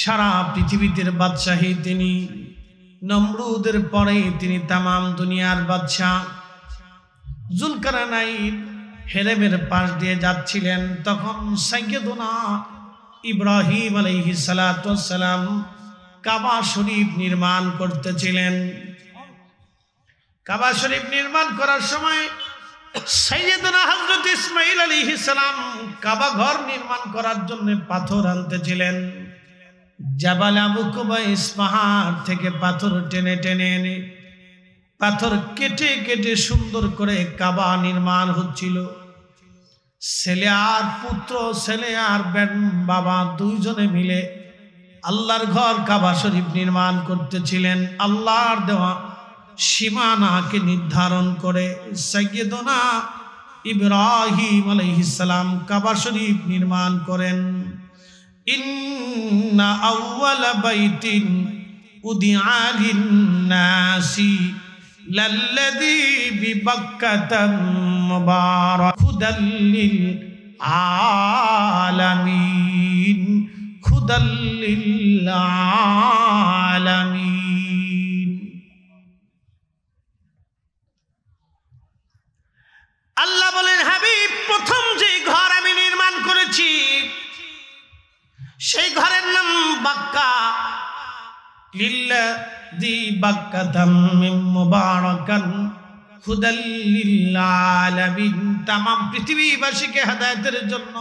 সারা পৃথিবীতে বাদশাহী তিনি। নমরুদের পরে তিনি তামাম দুনিয়ার বাদশাহ। জুলকারনাইন হেরেমের পাশ দিয়ে যাচ্ছিলেন, তখন সাইয়্যিদুনা ইব্রাহিম আলাইহিস সালাতু ওয়াস সালাম কাবা শরীফ নির্মাণ করতেছিলেন। কাবা শরীফ নির্মাণ করার সময় সাইয়্যিদুনা হযরত ইসমাঈল আলাইহিস সালাম কাবা ঘর নির্মাণ করার জন্য পাথর আনতেছিলেন। জাবাল আবু কুবাইস পাহাড় থেকে পাথর টেনে টেনে এনে পাথর কেটে কেটে সুন্দর করে কাবা নির্মাণ হচ্ছিল। ছেলে আর পুত্র, ছেলে আর বাবা দুইজনে মিলে আল্লাহর ঘর কাবা শরীফ নির্মাণ করতেছিলেন। আল্লাহর দেওয়া সীমানাকে নির্ধারণ করে সাইয়্যিদুনা ইব্রাহিম আলাইহিস সালাম কাবা শরীফ নির্মাণ করেন। ইন্না আউওয়ালা বাইতিন উদিআ লিন-নাসি লাল্লাযী বিবাক্কাতা মুবারাক হুদাল লিল আলামিন, হুদাল লিল আলামিন। লিল্লাযী বাক্কাতাম মুবারাকান হুদাল লিল আলামিন। তামাম পৃথিবীবাসীকে হেদায়েতের জন্য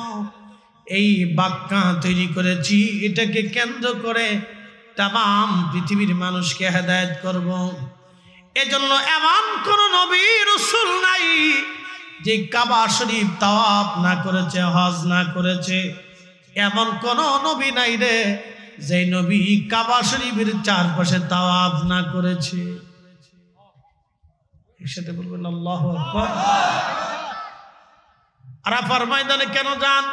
এই বাক্কা তৈরি করেছি, এটাকে কেন্দ্র করে তামাম পৃথিবীর মানুষকে হেদায়েত করব। এজন্য এমন কোন নবী রাসূল নাই যে কাবা শরীফ তাওয়াফ না করেছে, হজ না করেছে। এমন কোন নবী নাই রে যে নবী কাবা শরীফের চারপাশে তাওয়াফ না করেছে। একসাথে বলবেন আল্লাহু আকবার। আরাফার ময়দানে কেন যান?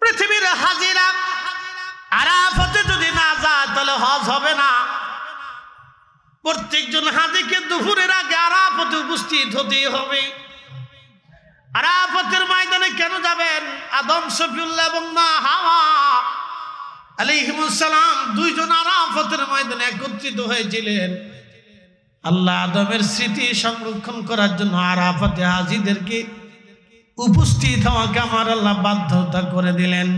পৃথিবীর হাজিরা আরাফাতে যদি না যায় তাহলে হজ হবে না। প্রত্যেকজন হাজিকে দুপুরের আগে আরাফাতে উপস্থিত হতেই হবে। আরাফাতের ময়দানে কেন যাবেন? আদম শফিউল্লাহ এবং মা হাওয়া আলাইহিমুস সালাম দুইজন আরাফাতের ময়দানে একত্রিত হয়েছিলেন। আল্লাহ আদমের স্মৃতি সংরক্ষণ করার জন্য আরাফাতে হাজিদেরকে উপস্থিত হওয়াকে আমার আল্লাহ বাধ্যতা করে দিলেন।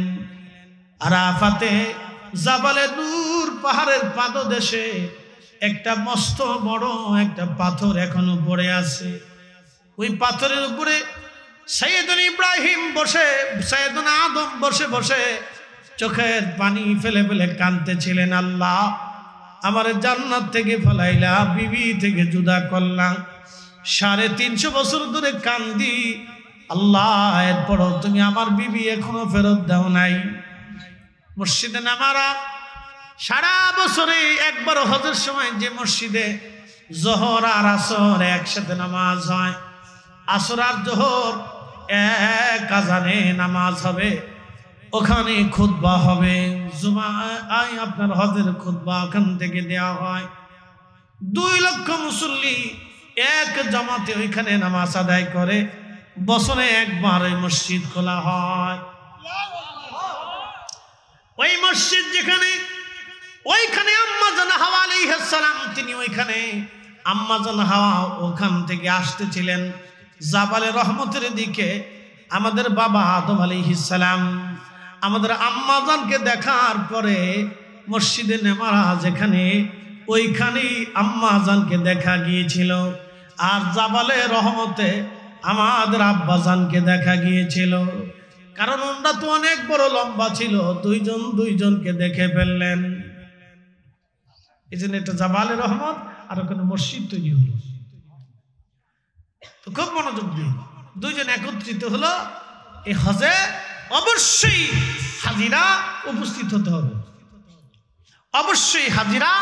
আরাফাতে জাবালে নূর পাহাড়ের পাদদেশে একটা মস্ত বড় একটা পাথর এখনো পড়ে আছে। ওই পাথরের উপরে সাইয়েদুনা ইব্রাহিম বসে, সাইয়েদুনা আদম বসে বসে চোখের পানি ফেলে ফেলে কাঁদতেছিলেন। আল্লাহ আমার জান্নাত থেকে ফলাইলা, বিবি থেকে জুদা করলাম, 350 বছর ধরে কান্দি। আল্লাহ এরপরও তুমি আমার বিবি এখনো ফেরত দাও নাই। মসজিদে নামারা সারা বছরে একবার হজের সময় যে মসজিদে জোহর আর আসর একসাথে নামাজ হয়, আসর আর জোহর এক আজানে নামাজ হবে, ওখানে খুতবা হবে। জুমায় আপনার হজের খুতবা ওখান থেকে দেওয়া হয়। 2 লক্ষ মুসল্লি এক জামাতে ওইখানে নামাজ আদায় করে। বছরে একবার ওই মসজিদ খোলা হয়। ওই মসজিদ যেখানে, ওইখানে আম্মা জান হাওয়া আলাইহিস সালাম তিনি ওইখানে, আম্মা জান হাওয়া ওখান থেকে আসতেছিলেন জাবালে রহমতের দিকে। আমাদের বাবা আদম আলাইহিস সালাম আমাদের আম্মা জানকে দেখার পরে মসজিদে নেমারা যেখানে, ওইখানেই আম্মা জানকে দেখা গিয়েছিল। আর জাবালে রহমতে আমাদের আব্বা জানকে দেখা গিয়েছিল। কারণ ওনারা তো অনেক বড় লম্বা ছিল, দুইজন দুইজনকে দেখে ফেললেন। এই জন্য একটা জাবালে রহমত আর ওখানে মসজিদ তৈরি হলো। তো খুব মনোযোগ দিয়ে দুইজন একত্রিত হলো। এই হজে অবশ্যই হাজিরা উপস্থিত হতে হবে, অবশ্যই হাজিরা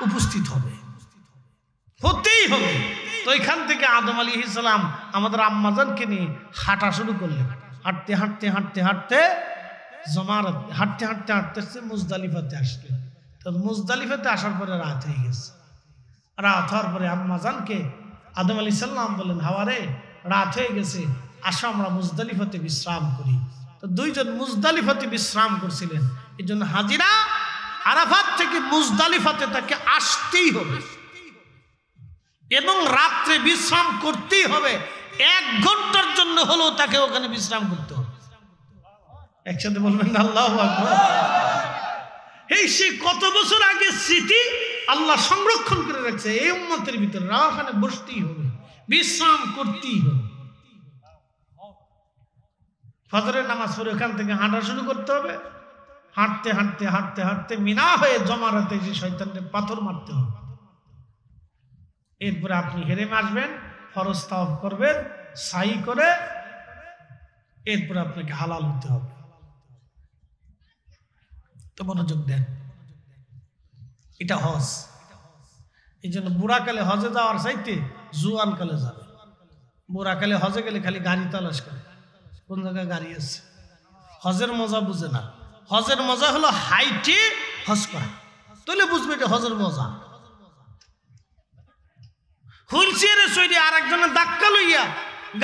উপস্থিত হবে, হতেই হবে। তো এখান থেকে আদম আলাইহিস সালাম আমাদের আম্মাজানকে নিয়ে হাঁটা শুরু করলেন। হাঁটতে হাঁটতে হাঁটতে হাঁটতে জমারাত, হাঁটতে হাঁটতে হাঁটতে মুজদালিফাতে আসলেন। তো মুজদালিফাতে আসার পরে রাত হয়ে গেছে। রাত হওয়ার পরে আম্মাজানকে আদম আলাইহিস সালাম বললেন, হাওয়ারে রাত হয়ে গেছে, আসো আমরা মুজদালিফাতে বিশ্রাম করি। তো দুইজন মুজদালিফাতে বিশ্রাম করছিলেন। এই জন্য হাজিরা আরাফাত থেকে মুজদালিফাতে তাকে আসতেই হবে এবং রাত্রে বিশ্রাম করতেই হবে। 1 ঘন্টার জন্য হলেও তাকে ওখানে বিশ্রাম করতে হবে। একসাথে বলবেন আল্লাহু আকবার। এই সে কত বছর আগে স্মৃতি আল্লাহ সংরক্ষণ করে রাখছে। এই উম্মতের ভিতরে ওখানে বসতেই হবে, বিশ্রাম করতেই হবে। ফজরের নামাজ পড়ে ওখান থেকে হাঁটা শুরু করতে হবে। হাঁটতে হাঁটতে হাঁটতে হাঁটতে মিনা হয়ে জমারাতে যে শয়তানকে পাথর মারতে হবে। এরপরে আপনি হেরেম আসবেন, ফরজ তাওয়াফ করবেন, সাই করে এরপরে আপনাকে হালাল হতে হবে। তো মনোযোগ দেন, এটা হজ। এই জন্য বুড়াকালে হজে যাওয়ার চাইতে জুয়ান কালে যাবে। বুড়াকালে হজে গেলে খালি গাড়ি তালাশ করে, কোন জায়গায় গাড়ি আছে। হজের মজা বুঝে না। হজের মজা হলো হাইটে হজ করা, তাহলে বুঝবে এটা হজের মজা। হুইলচেয়ারে চড়ে আর একজনের ধাক্কা লইয়া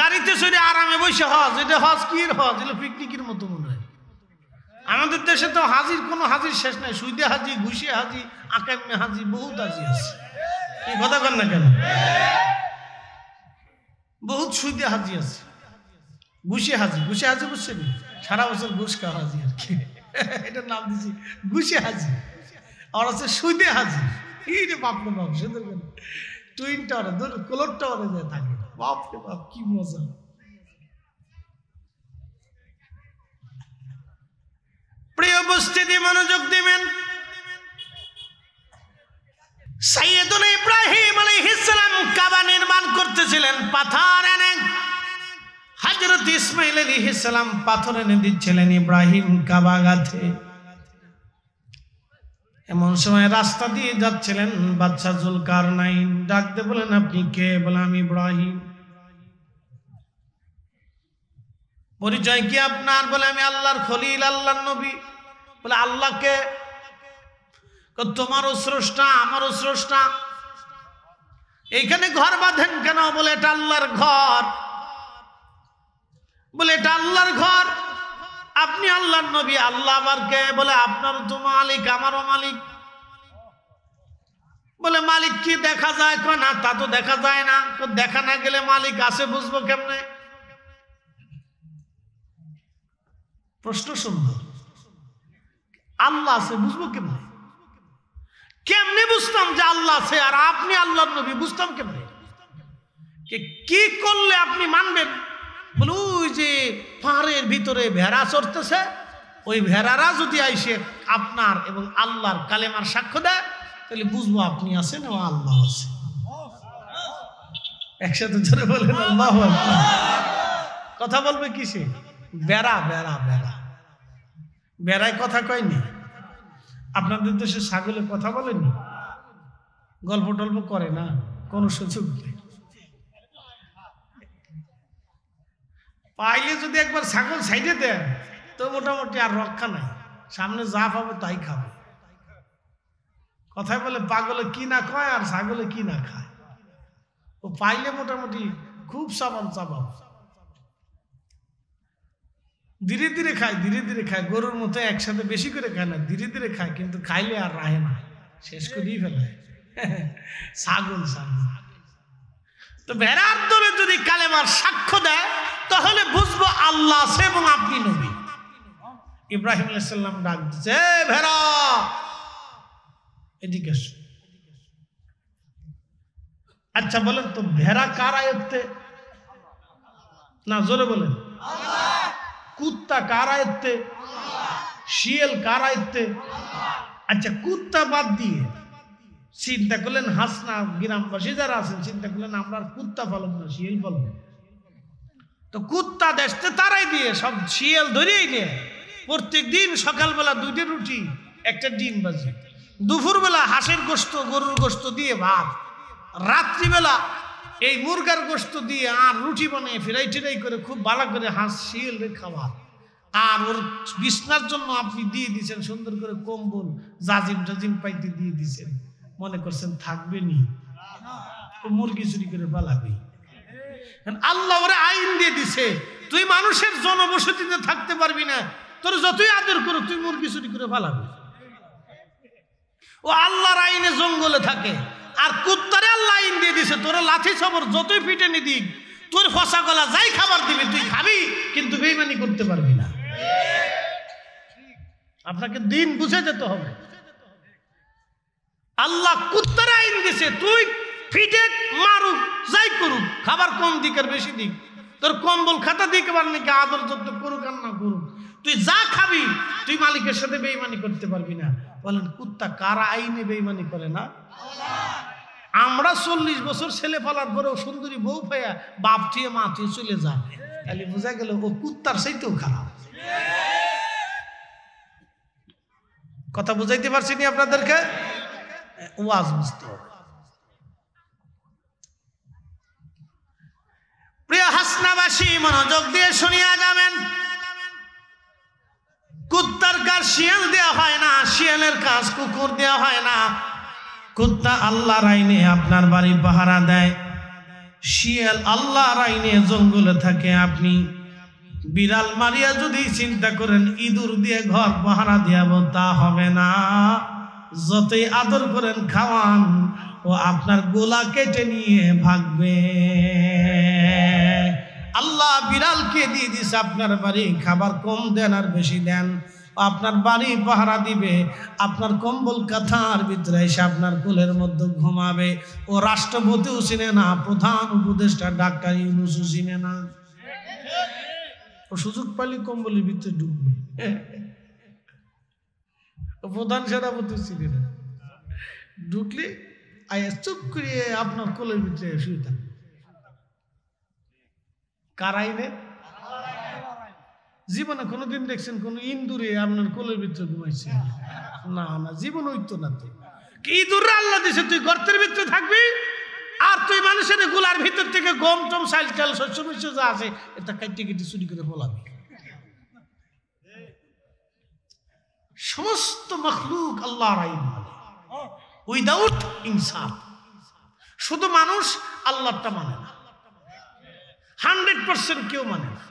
গাড়িতে চড়ে আরামে বসে হজ, এটা হজ কি হজ? এটা পিকনিকের মতো মনে হয়। আমাদের দেশে তো হাজির কোনো হাজির শেষ নাই। সুইদে হাজি, ঘুষে হাজি, আকামে হাজি, বহুত হাজি আছে। এই কথা কর না কেন? বহুত সুইদে হাজি আছে, ঘুষে হাজি। ঘুষে হাজি বুঝছেন? সারা বছর ঘুষ খাওয়া হাজি আর কি, এটার নাম দিচ্ছি ঘুষে হাজি। আর আছে সুদে হাজির। এই রে বাপরে বাপ, সুদের টুইন টাওয়ারে কোলর টাওয়ারে যায় থাকে। বাপরে বাপ কি মজা। প্রিয় উপস্থিতি, মনোযোগ দিবেন। সাইয়েদুনা ইব্রাহিম আলাইহিস সালাম কাবা নির্মাণ করতেছিলেন পাথর এনে। হযরত ইসমাঈল আলাইহিস সালাম পাথর এনে দিচ্ছিলেন ইব্রাহিম কাবা গাঁথে। এমন সময় রাস্তা দিয়ে যাচ্ছিলেন বাদশা যুলকারনাইন। ডাকতে বলেন, আপনি কে? বলে, আমি ইব্রাহিম। পরিচয় কি আপনার? বলে, আমি আল্লাহর খলিল, আল্লাহর নবী। বলে, আল্লাহকে? তোমারও স্রষ্টা, আমারও স্রষ্টা। এইখানে ঘর বাঁধেন কেন? বলে, এটা আল্লাহর ঘর। বলে, এটা আল্লাহর ঘর, আপনি আল্লাহর নবী, আল্লাহ আবার কে? বলে, আপনারও তো মালিক, আমারও মালিক। বলে, মালিক কি দেখা যায়? কয় না, তা তো দেখা যায় না। দেখা না গেলে মালিক আছে বুঝবো কেমনে? প্রশ্ন সুন্দর। আল্লাহ আছে বুঝবো কেমনে? কেমনে বুঝতাম যে আল্লাহ আছে আর আপনি আল্লাহর নবী? বুঝতাম কেমনে? কি করলে আপনি মানবেন? বলে, ওই যে পাহাড়ের ভিতরে ভেড়া চড়তেছে, ওই ভেড়ারা যদি আইসে আপনার এবং আল্লাহর কালেমার সাক্ষ্য দেয়, তাহলে বুঝবো আপনি আছেন এবং আল্লাহ আছে। একসাথে জোরে বলেন আল্লাহু আকবার। কথা বলবে কিসে? বেড়া বেড়া বেড়া বেড়ায় কথা কয়নি? আপনাদের দেশে ছাগলে কথা বলেনি? গল্প টল্প করে না, কোনো সুযোগ নেই। পাইলে যদি একবার ছাগল সাইডে দেন তো মোটামুটি আর রক্ষা নাই, সামনে যা পাবে তাই খাবে। কথায় বলে, পাগলে কি না খায় আর ছাগলে কি না খায়। ও পাইলে মোটামুটি খুব সাবান চাবাব, ধীরে ধীরে খায়, ধীরে ধীরে খায়। গরুর মতো একসাথে বেশি করে খায় না, ধীরে ধীরে খায়, কিন্তু খাইলে আর রাহে না, শেষ করেই ফেলায়। ছাগল ছাগল তো ভেড়ার দলে যদি কালেমার সাক্ষ্য দেয় তাহলে বুঝবো আল্লাহ আছে এবং আপনি নবী। ইব্রাহিম আলাইহিস সালাম ডাক দিচ্ছে, ভেড়া এদিকে এসো। আচ্ছা বলেন তো, ভেড়া কার আয়ত্তে? না, জোরে বলেন। কুত্তা কার আয়ত্তে? শিয়াল কার আয়ত্তে? আচ্ছা, কুত্তা বাদ দিয়ে চিন্তা করলেন, হাসনা গ্রামবাসী যারা আছেন চিন্তা করলেন, আমরা কুত্তা পালন না, শিয়াল পালন। তো কুত্তা দেশতে তারাই দিয়ে সব শিয়াল ধরেই নিয়ে প্রত্যেক দিন সকালবেলা 2টা রুটি, 1টা ডিম ভাজি, দুপুরবেলা হাঁসের গোস্ত, গরুর গোস্ত দিয়ে ভাত, রাত্রিবেলা এই মুরগার গোস্ত দিয়ে আর রুটি বানিয়ে ফেরাই টেরাই করে খুব ভালো করে হাঁস শিয়ালের খাবার। আর ওর বিছনার জন্য আপনি দিয়ে দিচ্ছেন সুন্দর করে কম্বল, জাজিম টাজিম পাইতে দিয়ে দিচ্ছেন। মনে করছেন থাকবে নি? মুরগি চুরি করে পালাবে। আল্লাহ ওরে আইন দিয়ে দিছে, তুই মানুষের জনবসতিতে থাকতে পারবি না, তোর যতই আদর করো তুই মুরগি চুরি করে পালাবি। ও আল্লাহর আইনে জঙ্গলে থাকে। আর কুত্তারে আল্লাহ আইন দিয়ে দিছে, তোরা লাঠি সবর যতই পিটে নি দিক, তোর ফসা গলা যাই খাবার দিবি তুই খাবি, কিন্তু বেইমানি করতে পারবি না। আপনাকে দিন বুঝে যেতে হবে। আল্লাহ কুত্তারে আইন দিছে, তুই ফিটে মারুক যাই করুক, খাবার কম দিক আর বেশি দিক, তোর কম্বল খাতা দিক আবার নাকি আদর যত্ন করুক আর না করুক, তুই যা খাবি তুই মালিকের সাথে বেইমানি করতে পারবি না। বলেন, কুত্তা কারা আইনে বেইমানি করে না? আমরা 40 বছর ছেলে পালার পরেও সুন্দরী বউ পাইয়া বাপ থিয়ে মা থিয়ে চলে যায়, তাহলে বোঝা গেল ও কুত্তার চাইতেও খারাপ। কথা বুঝাইতে পারছি নি আপনাদেরকে? ওয়াজ বুঝতে হবে। প্রিয় হাসনাবাসী, মনোযোগ দিয়ে শুনিয়া যাবেন। কুত্তার কাজ শিয়াল দেওয়া হয় না, শিয়ালের কাজ কুকুর দেওয়া হয় না। কুত্তা আল্লাহর আইনে আপনার বাড়ি পাহারা দেয়, শিয়াল আল্লাহর আইনে জঙ্গলে থাকে। আপনি বিড়াল মারিয়া যদি চিন্তা করেন ইঁদুর দিয়ে ঘর পাহারা দিয়াবো, তা হবে না। যতই আদর করেন খাওয়ান, ও আপনার গোলা কেটে নিয়ে ভাগবে। আল্লাহ বিড়ালকে দিয়ে দিছে আপনার বাড়ি, খাবার কম দেন আর বেশি দেন, আপনার বাড়ি পাহারা দিবে, আপনার কম্বল কাঁথার ভিতরে এসে আপনার কোলের মধ্যে ঘুমাবে। ও রাষ্ট্রপতিও চিনে না, প্রধান উপদেষ্টা ডাক্তার ইউনূসও চিনে না। ও সুযোগ পালি কম্বলের ভিতরে ঢুকবে। প্রধান সেনাপতি চিনে না, ঢুকলে আয়া চুপ করিয়ে আপনার কোলের ভিতরে শুয়ে থাকবে। কারাইনে জীবনে কোনোদিন দেখছেন কোন ইন্দুরে আপনার কোলের ভিতরে ঘুমাইছে? না না, জীবন হইতো না। তো কি ইঁদুররা আল্লাহ দিছে, তুই গর্তের ভিতরে থাকবি আর তুই মানুষের গোলার ভিতর থেকে গম টম চাল চাল শস্য মিশ্র যা আছে এটা কাটি কেটে চুরি করে ফলাবি। সমস্ত মখলুক আল্লাহর আইন মানে, উইদাউট ইনসাফ। শুধু মানুষ আল্লাহটা মানে না, 100% কেউ মানে না।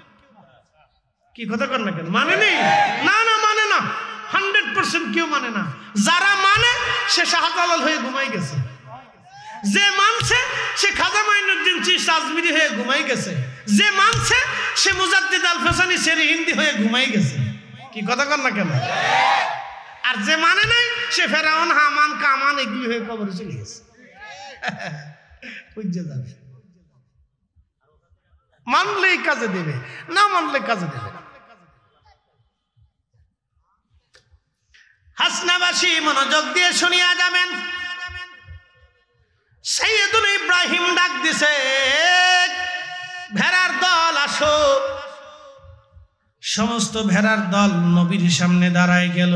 কি কথা কর না কেন? মানে নেই? না না, মানে না, 100% কেউ মানে না। যারা মানে সে শাহজালাল হয়ে ঘুমাই গেছে, যে মানছে সে খাজা মাইনুদ্দিন চিশতি আজমিরি হয়ে ঘুমাই গেছে, যে মানছে সে মুজাদ্দিদ আল ফেসানি সেরি হিন্দি হয়ে ঘুমাই গেছে। কি কথা কর না কেন? আর যে মানে নাই সে ফেরাউন হামান কামান এগুলি হয়ে কবরে চলে গেছে। বুঝে যাবে, মানলেই কাজে দেবে, না মানলে কাজে দেবে না। হাসনাবাসী মনোযোগ দিয়ে শুনিয়া যাবেন। সাইয়েদুল ইব্রাহিম ডাক দিছে, ভেড়ার দল আসো। সমস্ত ভেড়ার দল নবীর সামনে দাঁড়ায় গেল।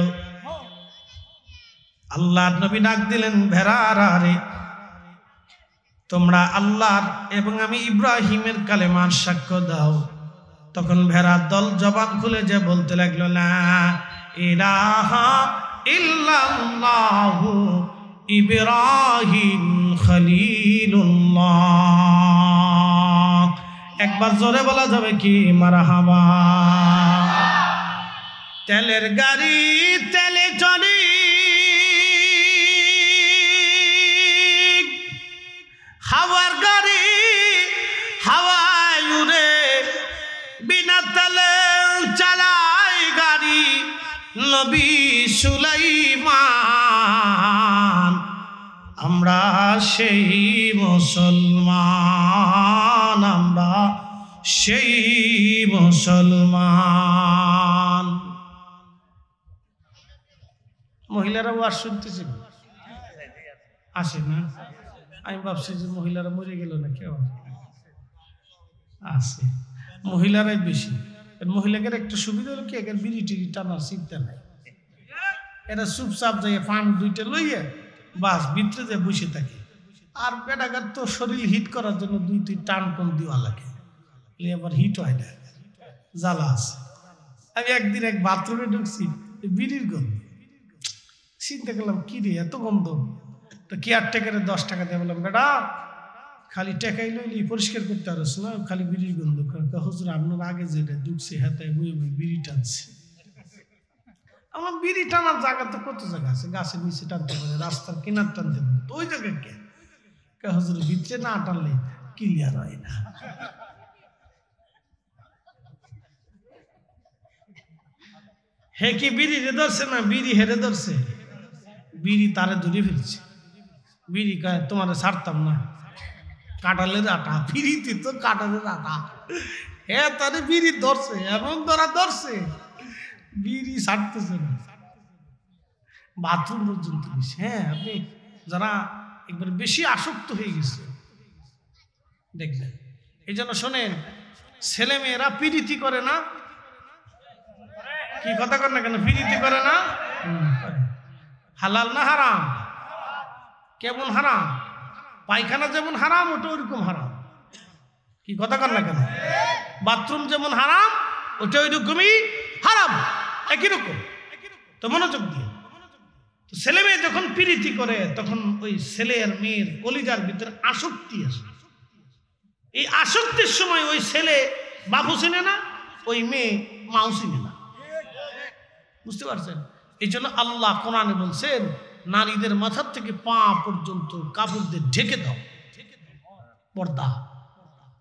আল্লাহর নবী ডাক দিলেন, ভেড়ারা রে, তোমরা আল্লাহর এবং আমি ইব্রাহিমের কালেমার সাক্ষ্য দাও। তখন ভেড়ার দল জবান খুলে যে বলতে লাগলো, লা ইলাহা ইল্লাল্লাহু ইব্রাহিম খলিলুল্লাহ। একবার জোরে বলা যাবে কি? মারহাবা। তেলের গাড়ি তেলে চলি, হাওয়ার গাড়ি হাওয়ায় উড়ে, বিনা তেলে চালায় গাড়ি নবী সুলাইমান। আমরা সেই মুসলমান, আমরা সেই মুসলমান। মহিলারা ওয়াজ শুনতেছে, আসে না? আমি ভাবছি যে মহিলারা মরে গেল না, কেউ আছে, মহিলারাই বেশি। মহিলাদের একটা সুবিধা হলো কি, এদের বিড়ি টিড়ি টানার চিন্তা নাই। এরা চুপচাপ যাই ফান দুইটা লইয়া বাস ভিতরে যে বসে থাকে। আর বেটাগার তো শরীর হিট করার জন্য দুই তিন টান টান দেওয়া লাগে, আবার হিট হয় না, জ্বালা আছে। আমি একদিন এক বাথরুমে ঢুকছি, বিড়ির গন্ধ। চিন্তা করলাম কি রে এত গন্ধ। তো কেয়ারটেকারে 10 টাকা দিয়ে বললাম, বেটা খালি টেকাই লইলি পরিষ্কার করতে পারছ না, খালি বিড়ির গন্ধ। হুজুর আপনার আগে যেটা ঢুকছে হাতায় বই বিড়ি টানছে। আমার বিড়ি টানার জায়গা তো কত জায়গা আছে, গাছের নিচে টানতে পারে, রাস্তার কিনার টানতে পারে, তো ওই জায়গায় কে? হুজুর ভিতরে না টানলে ক্লিয়ার হয় না। হে কি বিড়ি রে ধরছে না বিড়ি হেরে ধরছে? বিড়ি তারে ধরে ফেলছে। বিড়ি কায় তোমার ছাড়তাম না, কাঁঠালের আটা, বিড়িতে তো কাঁঠালের আটা। হ্যাঁ তারে বিড়ি ধরছে, এমন ধরা ধরছে, বিড়ি ছাড়তেছে না, বাথরুম পর্যন্ত। হ্যাঁ আপনি যারা একবার বেশি আসক্ত হয়ে গেছে দেখবেন। এই জন্য শোনেন, ছেলে মেয়েরা পিরিতি করে না, কি কথা কর না কেন? পিরিতি করে না? হালাল না হারাম? কেমন হারাম? পায়খানা যেমন হারাম ওটা ওইরকম হারাম। কি কথা কর না কেন? বাথরুম যেমন হারাম ওটা ওইরকমই হারাম, একই রকম। তো মনোযোগ দিয়ে, তো ছেলে মেয়ে যখন পিরিতি করে তখন ওই ছেলে আর মেয়ের কলিজার ভিতরে আসক্তি আসে। এই আসক্তির সময় ওই ছেলে বাবু চিনে না, ওই মেয়ে মাও চিনে না। বুঝতে পারছেন? এই জন্য আল্লাহ কোরআনে বলছেন, নারীদের মাথার থেকে পা পর্যন্ত কাপড় দিয়ে ঢেকে দাও, পর্দা।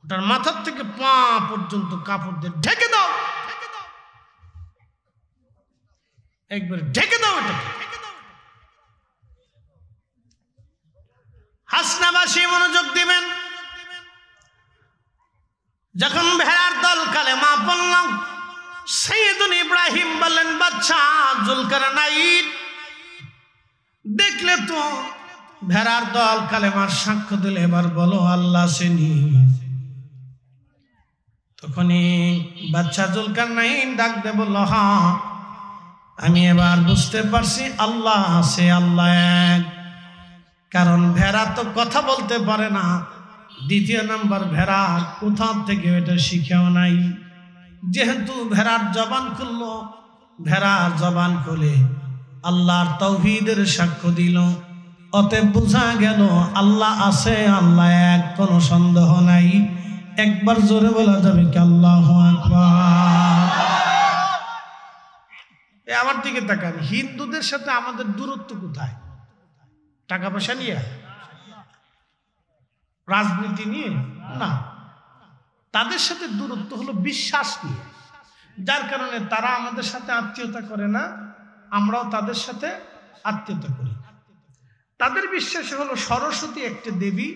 ওটার মাথার থেকে পা পর্যন্ত কাপড় দিয়ে ঢেকে দাও। একবার ঢেকে দাও এটাকে। হাসনাবাসী মনোযোগ দিবেন। যখন ভেড়ার দল কালেমা পড়ল, সাইয়েদুন ইব্রাহিম বললেন, বাচ্চা জুলকারনাইন, দেখলে তো ভেড়ার দল কালেমার সাক্ষ্য দিলে, এবার বলো আল্লাহ সেনি। তখনই বাচ্চা জুলকারনাইন ডাক দে বলল, হ্যাঁ আমি এবার বুঝতে পারছি আল্লাহ আছে, আল্লাহ এক। কারণ ভেড়া তো কথা বলতে পারে না, দ্বিতীয় নাম্বার ভেড়া কোথাও থেকে এটা শিখেও নাই। যেহেতু ভেড়ার জবান খুললো, ভেড়ার জবান খুলে আল্লাহর তাওহীদের সাক্ষ্য দিল, অতএব বোঝা গেল আল্লাহ আছে, আল্লাহ এক, কোনো সন্দেহ নাই। একবার জোরে বলা যাবে কি আল্লাহু আকবার। আমার দিকে তাকান, হিন্দুদের সাথে আমাদের দূরত্ব কোথায়? টাকা পয়সা নিয়ে, রাজনীতি নিয়ে না, তাদের সাথে দূরত্ব হলো বিশ্বাস নিয়ে। যার কারণে তারা আমাদের সাথে আত্মীয়তা করে না, আমরাও তাদের সাথে আত্মীয়তা করি। তাদের বিশ্বাস হলো সরস্বতী একটা দেবী,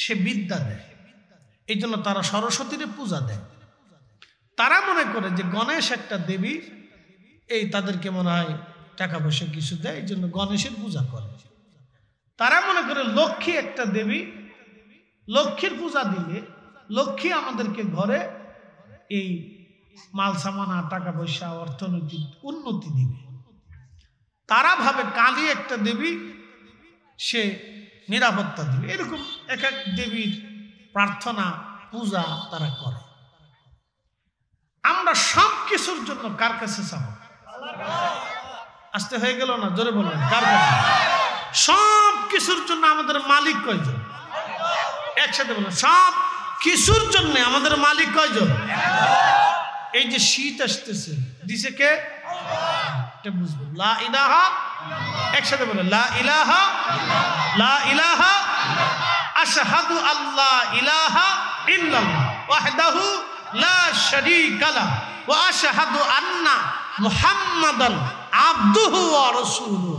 সে বিদ্যা দেয়, এই জন্য তারা সরস্বতীর পূজা দেয়। তারা মনে করে যে গণেশ একটা দেবী, এই তাদেরকে মনে হয় টাকা পয়সা কিছু দেয়, এই জন্য গণেশের পূজা করে। তারা মনে করে লক্ষ্মী একটা দেবী, লক্ষ্মীর পূজা দিলে লক্ষ্মী আমাদেরকে ঘরে এই মাল সামানা, টাকা পয়সা, অর্থনৈতিক উন্নতি দিবে। তারা ভাবে কালী একটা দেবী, সে নিরাপত্তা দিবে। এরকম এক এক দেবীর প্রার্থনা পূজা তারা করে। আমরা সব কিছুর জন্য কার কাছে চাব? আসতে হয়ে গেল না? জোরে বলুন, কার কাছে? সব কিছুর জন্য আমাদের মালিক কয়জন? একসাথে বলুন, সব কিছুর জন্য আমাদের মালিক কয়জন? এই যে শীত আসতেছে, দিছে কে? এটা বুঝবো। লা ইলাহা, একসাথে বলুন, লা ইলাহা, লা ইলাহা, আশহাদু আল্লা ইলাহা ইল্লাল্লাহ ওয়াহদাহু লা শারীকা লাহু ওয়া আশহাদু আন্না মুহাম্মাদান আবদুহু ওয়া রাসূলুহু।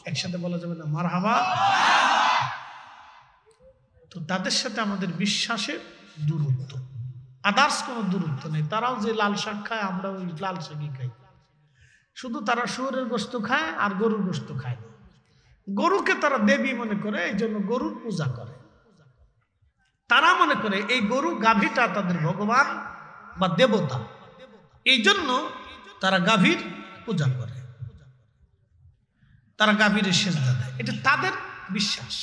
একসাথে বলা যাবে না? মারহাবা। তো তাদের সাথে আমাদের বিশ্বাসের দূরত্ব, আদার্স কোনো দূরত্ব নেই। তারাও যে লাল শাক খায়, আমরা ওই লাল শাকই খাই। শুধু তারা শুয়োরের গোশত খায় আর গরুর গোশত খায় না। গরুকে তারা দেবী মনে করে, এই জন্য গরুর পূজা করে। তারা মনে করে এই গরু গাভীটা তাদের ভগবান বা দেবতা, এই জন্য তারা গাভীর পূজা করে, তারা গাভীর সেজদা দেয়। এটা তাদের বিশ্বাস।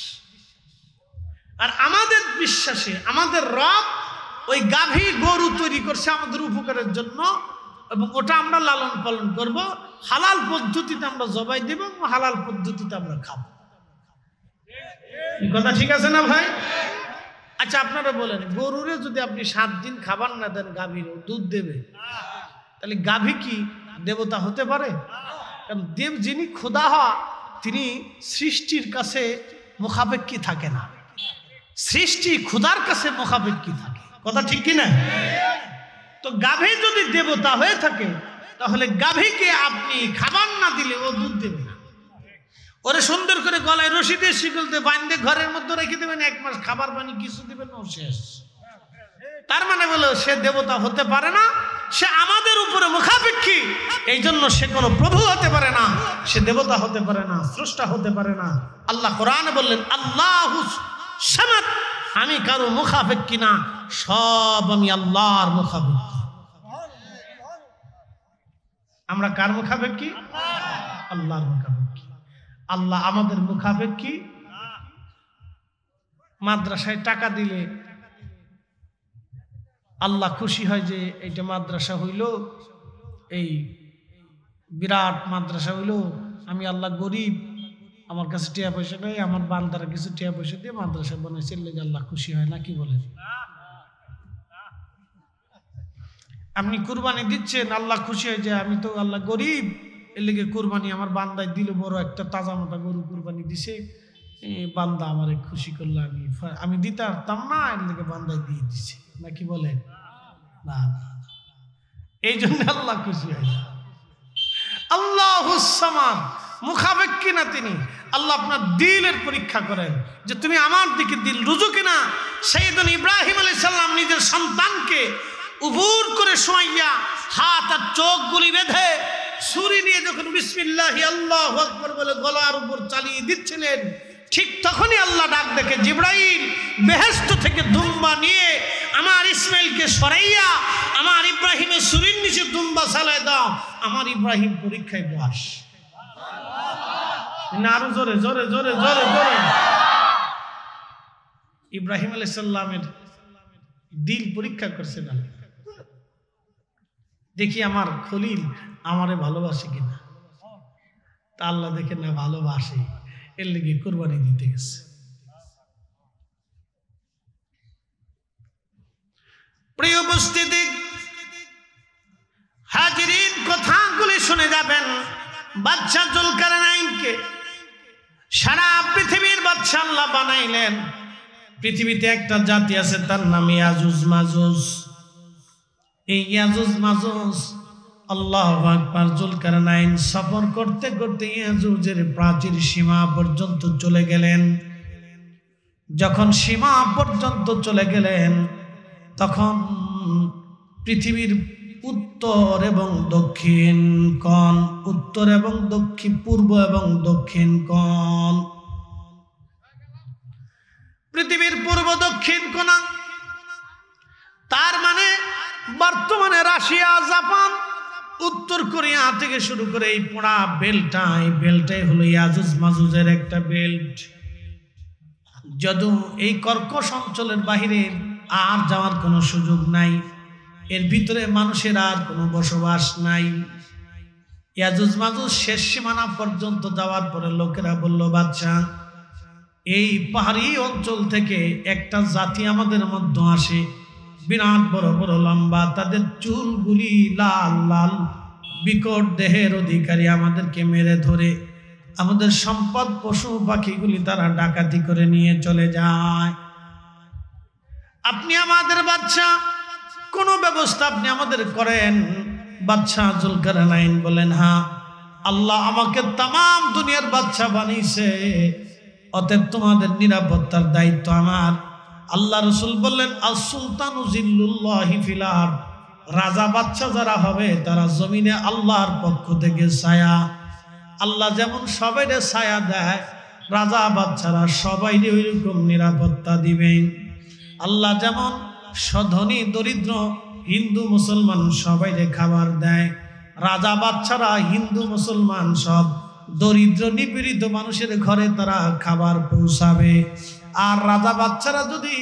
আর আমাদের বিশ্বাসে আমাদের রব ওই গাভী গরু তৈরি করছে আমাদের উপকারের জন্য, এবং ওটা আমরা লালন পালন করব, হালাল পদ্ধতিতে আমরা জবাই দেব এবং হালাল পদ্ধতিতে আমরা খাবো। কথা ঠিক আছে না ভাই? আচ্ছা আপনারা বলেন, গরুরে যদি আপনি 7 দিন খাবার না দেন, গাভীর দুধ দেবে, তাহলে গাভী কি দেবতা হতে পারে? কারণ দেব যিনি খোদা হয়, তিনি সৃষ্টির কাছে মুখাপেক্ষী থাকে না, সৃষ্টি খোদার কাছে মুখাপেক্ষী থাকে। কথা ঠিক কিনা? তো গাভী যদি দেবতা হয়ে থাকে, তাহলে গাভীকে আপনি খাবার না দিলে ও দুধ দেবে না। ওরে সুন্দর করে গলায় রশি দিয়ে শিকল দিয়ে বাঁধে ঘরের মধ্যে রেখে দেবেন, 1 মাস খাবার পানি কিছু দিবেন, ও শেষ। তার মানে বলো সে দেবতা হতে পারে না, সে আমাদের উপরে মুখাপেক্ষী, এই জন্য সে কোনো প্রভু হতে পারে না, সে দেবতা হতে পারে না, স্রষ্টা হতে পারে না। আল্লাহ কোরআনে বললেন, আল্লাহু সামাদ, আমি কারো মুখাপেক্ষী না, সব আমি আল্লাহর মুখাপেক্ষী। আমরা কার মুখাপেক্ষী? আল্লাহর মুখাপেক্ষী। আল্লাহ আমাদের মুখাপেক্ষী। মাদ্রাসায় টাকা দিলে আল্লাহ খুশি হয় যে এইটা মাদ্রাসা হইল, এই বিরাট মাদ্রাসা হইল, আমি আল্লাহ গরিব, আমার কাছে টিয়া পয়সা নেই, আমার বান্দারা কিছু টিয়া পয়সা দিয়ে মাদ্রাসা বানাইছে, লেগে আল্লাহ খুশি হয় না? কি বলেন? আপনি কুরবানি দিচ্ছেন, আল্লাহ খুশি হয় যে আমি তো আল্লাহ গরিব, এর লেগে কুরবানি আমার বান্দায় দিল, বড় একটা তাজা মোটা গরু কুরবানি দিছে, বান্দা আমারে খুশি করলো, আমি দিতে পারতাম না, এর লেগে বান্দায় দিয়ে দিছে, নাকি বলেন? না, এই জন্য আল্লাহ খুশি হয় না। আল্লাহুস সামাদ, মুখাবেক কিনা তিনি। আল্লাহ আপনার দিলের পরীক্ষা করেন যে তুমি আমার দিকে দিল রুজু কিনা। সাইয়েদনা ইব্রাহিম আলাইহিস সালাম নিজের সন্তানকে উবুর করে শোয়াইয়া হাত আর চোখগুলি বেঁধে ছুরি নিয়ে যখন বিসমিল্লাহি আল্লাহু আকবার বলে গলার উপর চালিয়ে দিচ্ছিলেন, ঠিক তখনই আল্লাহ ডাক দেখে, জিবরাইল বেহেশত থেকে দুম্বা নিয়ে আমার ইসমাইলকে সরাইয়া আমার ইব্রাহিমের ছুরির নিচে দুম্বা চালায় দাও, আমার ইব্রাহিম পরীক্ষায় বাস। আরো জোরে জোরে জোরে জোরে জোরে। ইব্রাহিম আলাইহিস সালামের দিল পরীক্ষা করছেন আল্লাহ, দেখি আমার খলিল আমারে ভালোবাসে কিনা। তা আল্লাহ দেখে না ভালোবাসে, এর লেগে কুরবানি দিতে গেছে। প্রিয় উপস্থিতি, হাজিরিন, কথাগুলি শুনে যাবেন। বাদশা জুলকারনাইনকে সারা পৃথিবীর বাদশা আল্লাহ বানাইলেন। পৃথিবীতে একটা জাতি আছে, তার নাম ইয়াজুজ মাজুজ। এই ইয়াজুজ মাজুজ, আল্লাহু আকবার, জুলকারনাইন সফর করতে করতে ইয়াজুজের প্রাচীর সীমা পর্যন্ত চলে গেলেন। যখন সীমা পর্যন্ত চলে গেলেন, তখন পৃথিবীর উত্তর এবং দক্ষিণ কোণ, উত্তর এবং দক্ষিণ, পূর্ব এবং দক্ষিণ কোণ, পৃথিবীর পূর্ব দক্ষিণ কোণ, তার মানে বর্তমানে রাশিয়া, জাপান, উত্তর কোরিয়া থেকে শুরু করে এই পোড়া বেলটা, এই বেলটাই হলো ইয়াজুজ মাজুজের একটা বেল্ট। যদু এই কর্কশ অঞ্চলের বাহিরে আর যাওয়ার কোনো সুযোগ নাই, এর ভিতরে মানুষের আর কোনো বসবাস নাই। ইয়াজুজ মাজুজ শেষ সীমানা পর্যন্ত যাওয়ার পরে লোকেরা বলল, বাদশা, এই পাহাড়ি অঞ্চল থেকে একটা জাতি আমাদের মধ্যে আসে, বিরাট বড় বড় লম্বা, তাদের চুলগুলি লাল লাল, বিকট দেহের অধিকারী, আমাদেরকে মেরে ধরে আমাদের সম্পদ পশু পাখিগুলি তারা ডাকাতি করে নিয়ে চলে যায়। আপনি আমাদের বাদশা, কোন ব্যবস্থা আপনি আমাদের করেন। বাদশা জুলকারনাইন বলেন, হ্যাঁ, আল্লাহ আমাকে তাম দুনিয়ার বাদশা বানিয়েছে, অতএব তোমাদের নিরাপত্তার দায়িত্ব আমার। আল্লাহ রসুল বললেন, আস-সুলতানু জিল্লুল্লাহি ফিল আরদ, রাজা বাদশা যারা হবে তারা জমিনে আল্লাহর পক্ষ থেকে ছায়া। আল্লাহ যেমন সবাইরে ছায়া দেয়, রাজা বাদশারা সবাইরে ওইরকম নিরাপত্তা দিবেন। আল্লাহ যেমন ধনী দরিদ্র হিন্দু মুসলমান সবাইরে খাবার দেয়, রাজা বাদশারা হিন্দু মুসলমান সব দরিদ্র নিপীড়িত মানুষের ঘরে তারা খাবার পৌঁছাবে। আর রাজা বাদশারা যদি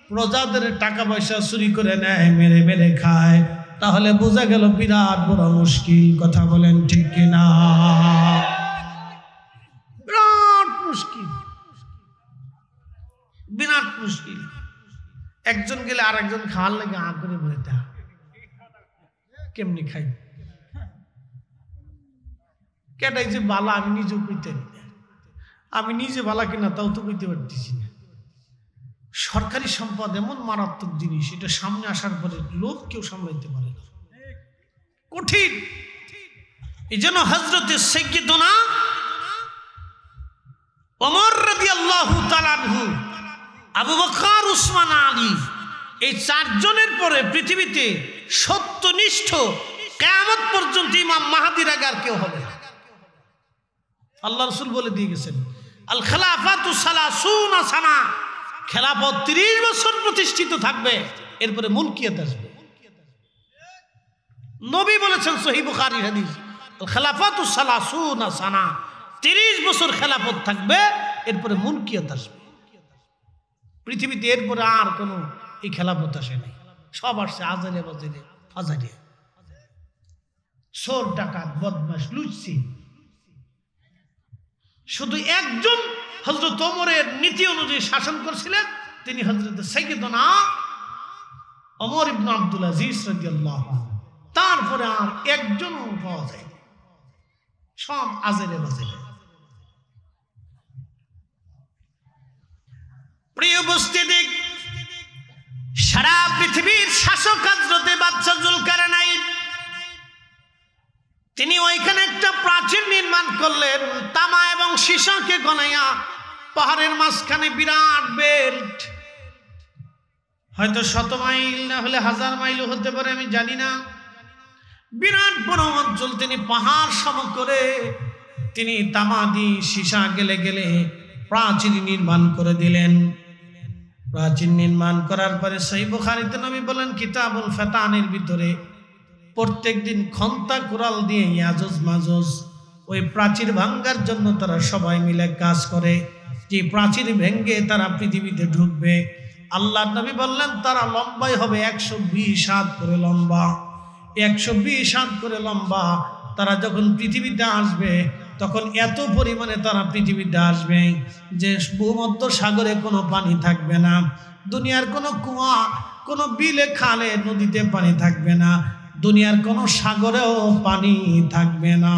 প্রজাদের টাকা পয়সা চুরি করে নেয়, মেরে মেরে খায়, তাহলে বোঝা গেল বিরাট বড় মুশকিল। কথা বলেন ঠিক কিনা? বিরাট মুশকিল, বিরাট মুশকিল। একজন গেলে আর একজন খাওয়ার লাগে আ করে বইতে, কেমনি খাই, কেটাই যে বালা আমি নিজেও কইতে, আমি নিজে বালা কিনা তাও তো কইতে পারতেছি না। সরকারি সম্পদ এমন মারাত্মক জিনিস, এটা সামনে আসার পরে লোক কেউ সামলাইতে পারে না, কঠিন। এই জন্য হযরতে সাইয়্যিদুনা ওমর রাদিয়াল্লাহু তাআলা আনহু, আবু বকর, উসমান, আলী, এই চারজনের পরে পৃথিবীতে সত্যনিষ্ঠ কিয়ামত পর্যন্ত ইমাম মাহদির আগে আর কেউ হবে না। আল্লাহ রাসূল বলে দিয়ে গেছেন, আল খেলাফাতু সালাসুনা সানা, খেলাফত 30 বছর প্রতিষ্ঠিত থাকবে, এরপরে মুলকিয়াত আসবে। নবী বলেছেন সহিহ বুখারী হাদিস, আল খেলাফাতু সালাসুনা সানা, 30 বছর খেলাফত থাকবে, এরপরে মুলকিয়াত আসবে। পৃথিবীতে এরপরে আর কোন এই খেলাফত আসে নাই, সব আসছে আজারে বাজারে ফাজারে, চোর ডাকাত বদমাশ লুচ্ছি। শুধু একজন হযরত ওমরের নীতি অনুযায়ী শাসন করছিলেন, তিনি হযরত সাইয়্যিদুনা ওমর ইবনে আব্দুল আজিজ রাদিয়াল্লাহু আনহু। তারপরে আর একজনও পাওয়া যায়, সব আজারে বাজারে। প্রিয় উপস্থিতি, সারা পৃথিবীর শাসক হযরতে বাদশা জুলকারনাইন তিনি ওইখানে একটা প্রাচীর নির্মাণ করলেন তামা এবং সীসাকে গনাইয়া। পাহাড়ের মাঝখানে বিরাট বেল্ট, হয়তো 100 মাইল না হলে 1000 মাইলও হতে পারে, আমি জানি না। বিরাট বড় অঞ্চল তিনি পাহাড় সম করে তিনি তামা দিয়ে সীসা গেলে গেলে প্রাচীর নির্মাণ করে দিলেন। প্রাচীর নির্মাণ করার পরে সহিহ বুখারীতে নবী বলেন কিতাবুল ফাতানের ভিতরে প্রত্যেকদিন খন্তা কুড়াল দিয়ে ইয়াজুজ মাজুজ ওই প্রাচীর ভাঙ্গার জন্য তারা সবাই মিলে কাজ করে, যে প্রাচীর ভেঙ্গে তারা পৃথিবীতে ঢুকবে। আল্লাহর নবী বললেন তারা লম্বাই হবে 120 হাত করে লম্বা, 120 হাত করে লম্বা। তারা যখন পৃথিবীতে আসবে তখন এত পরিমাণে তারা পৃথিবীতে আসবে যে ভূমধ্য সাগরে কোনো পানি থাকবে না, দুনিয়ার কোনো কুয়া, কোনো বিলে খালে নদীতে পানি থাকবে না, দুনিয়ার কোনো সাগরেও পানি থাকবে না।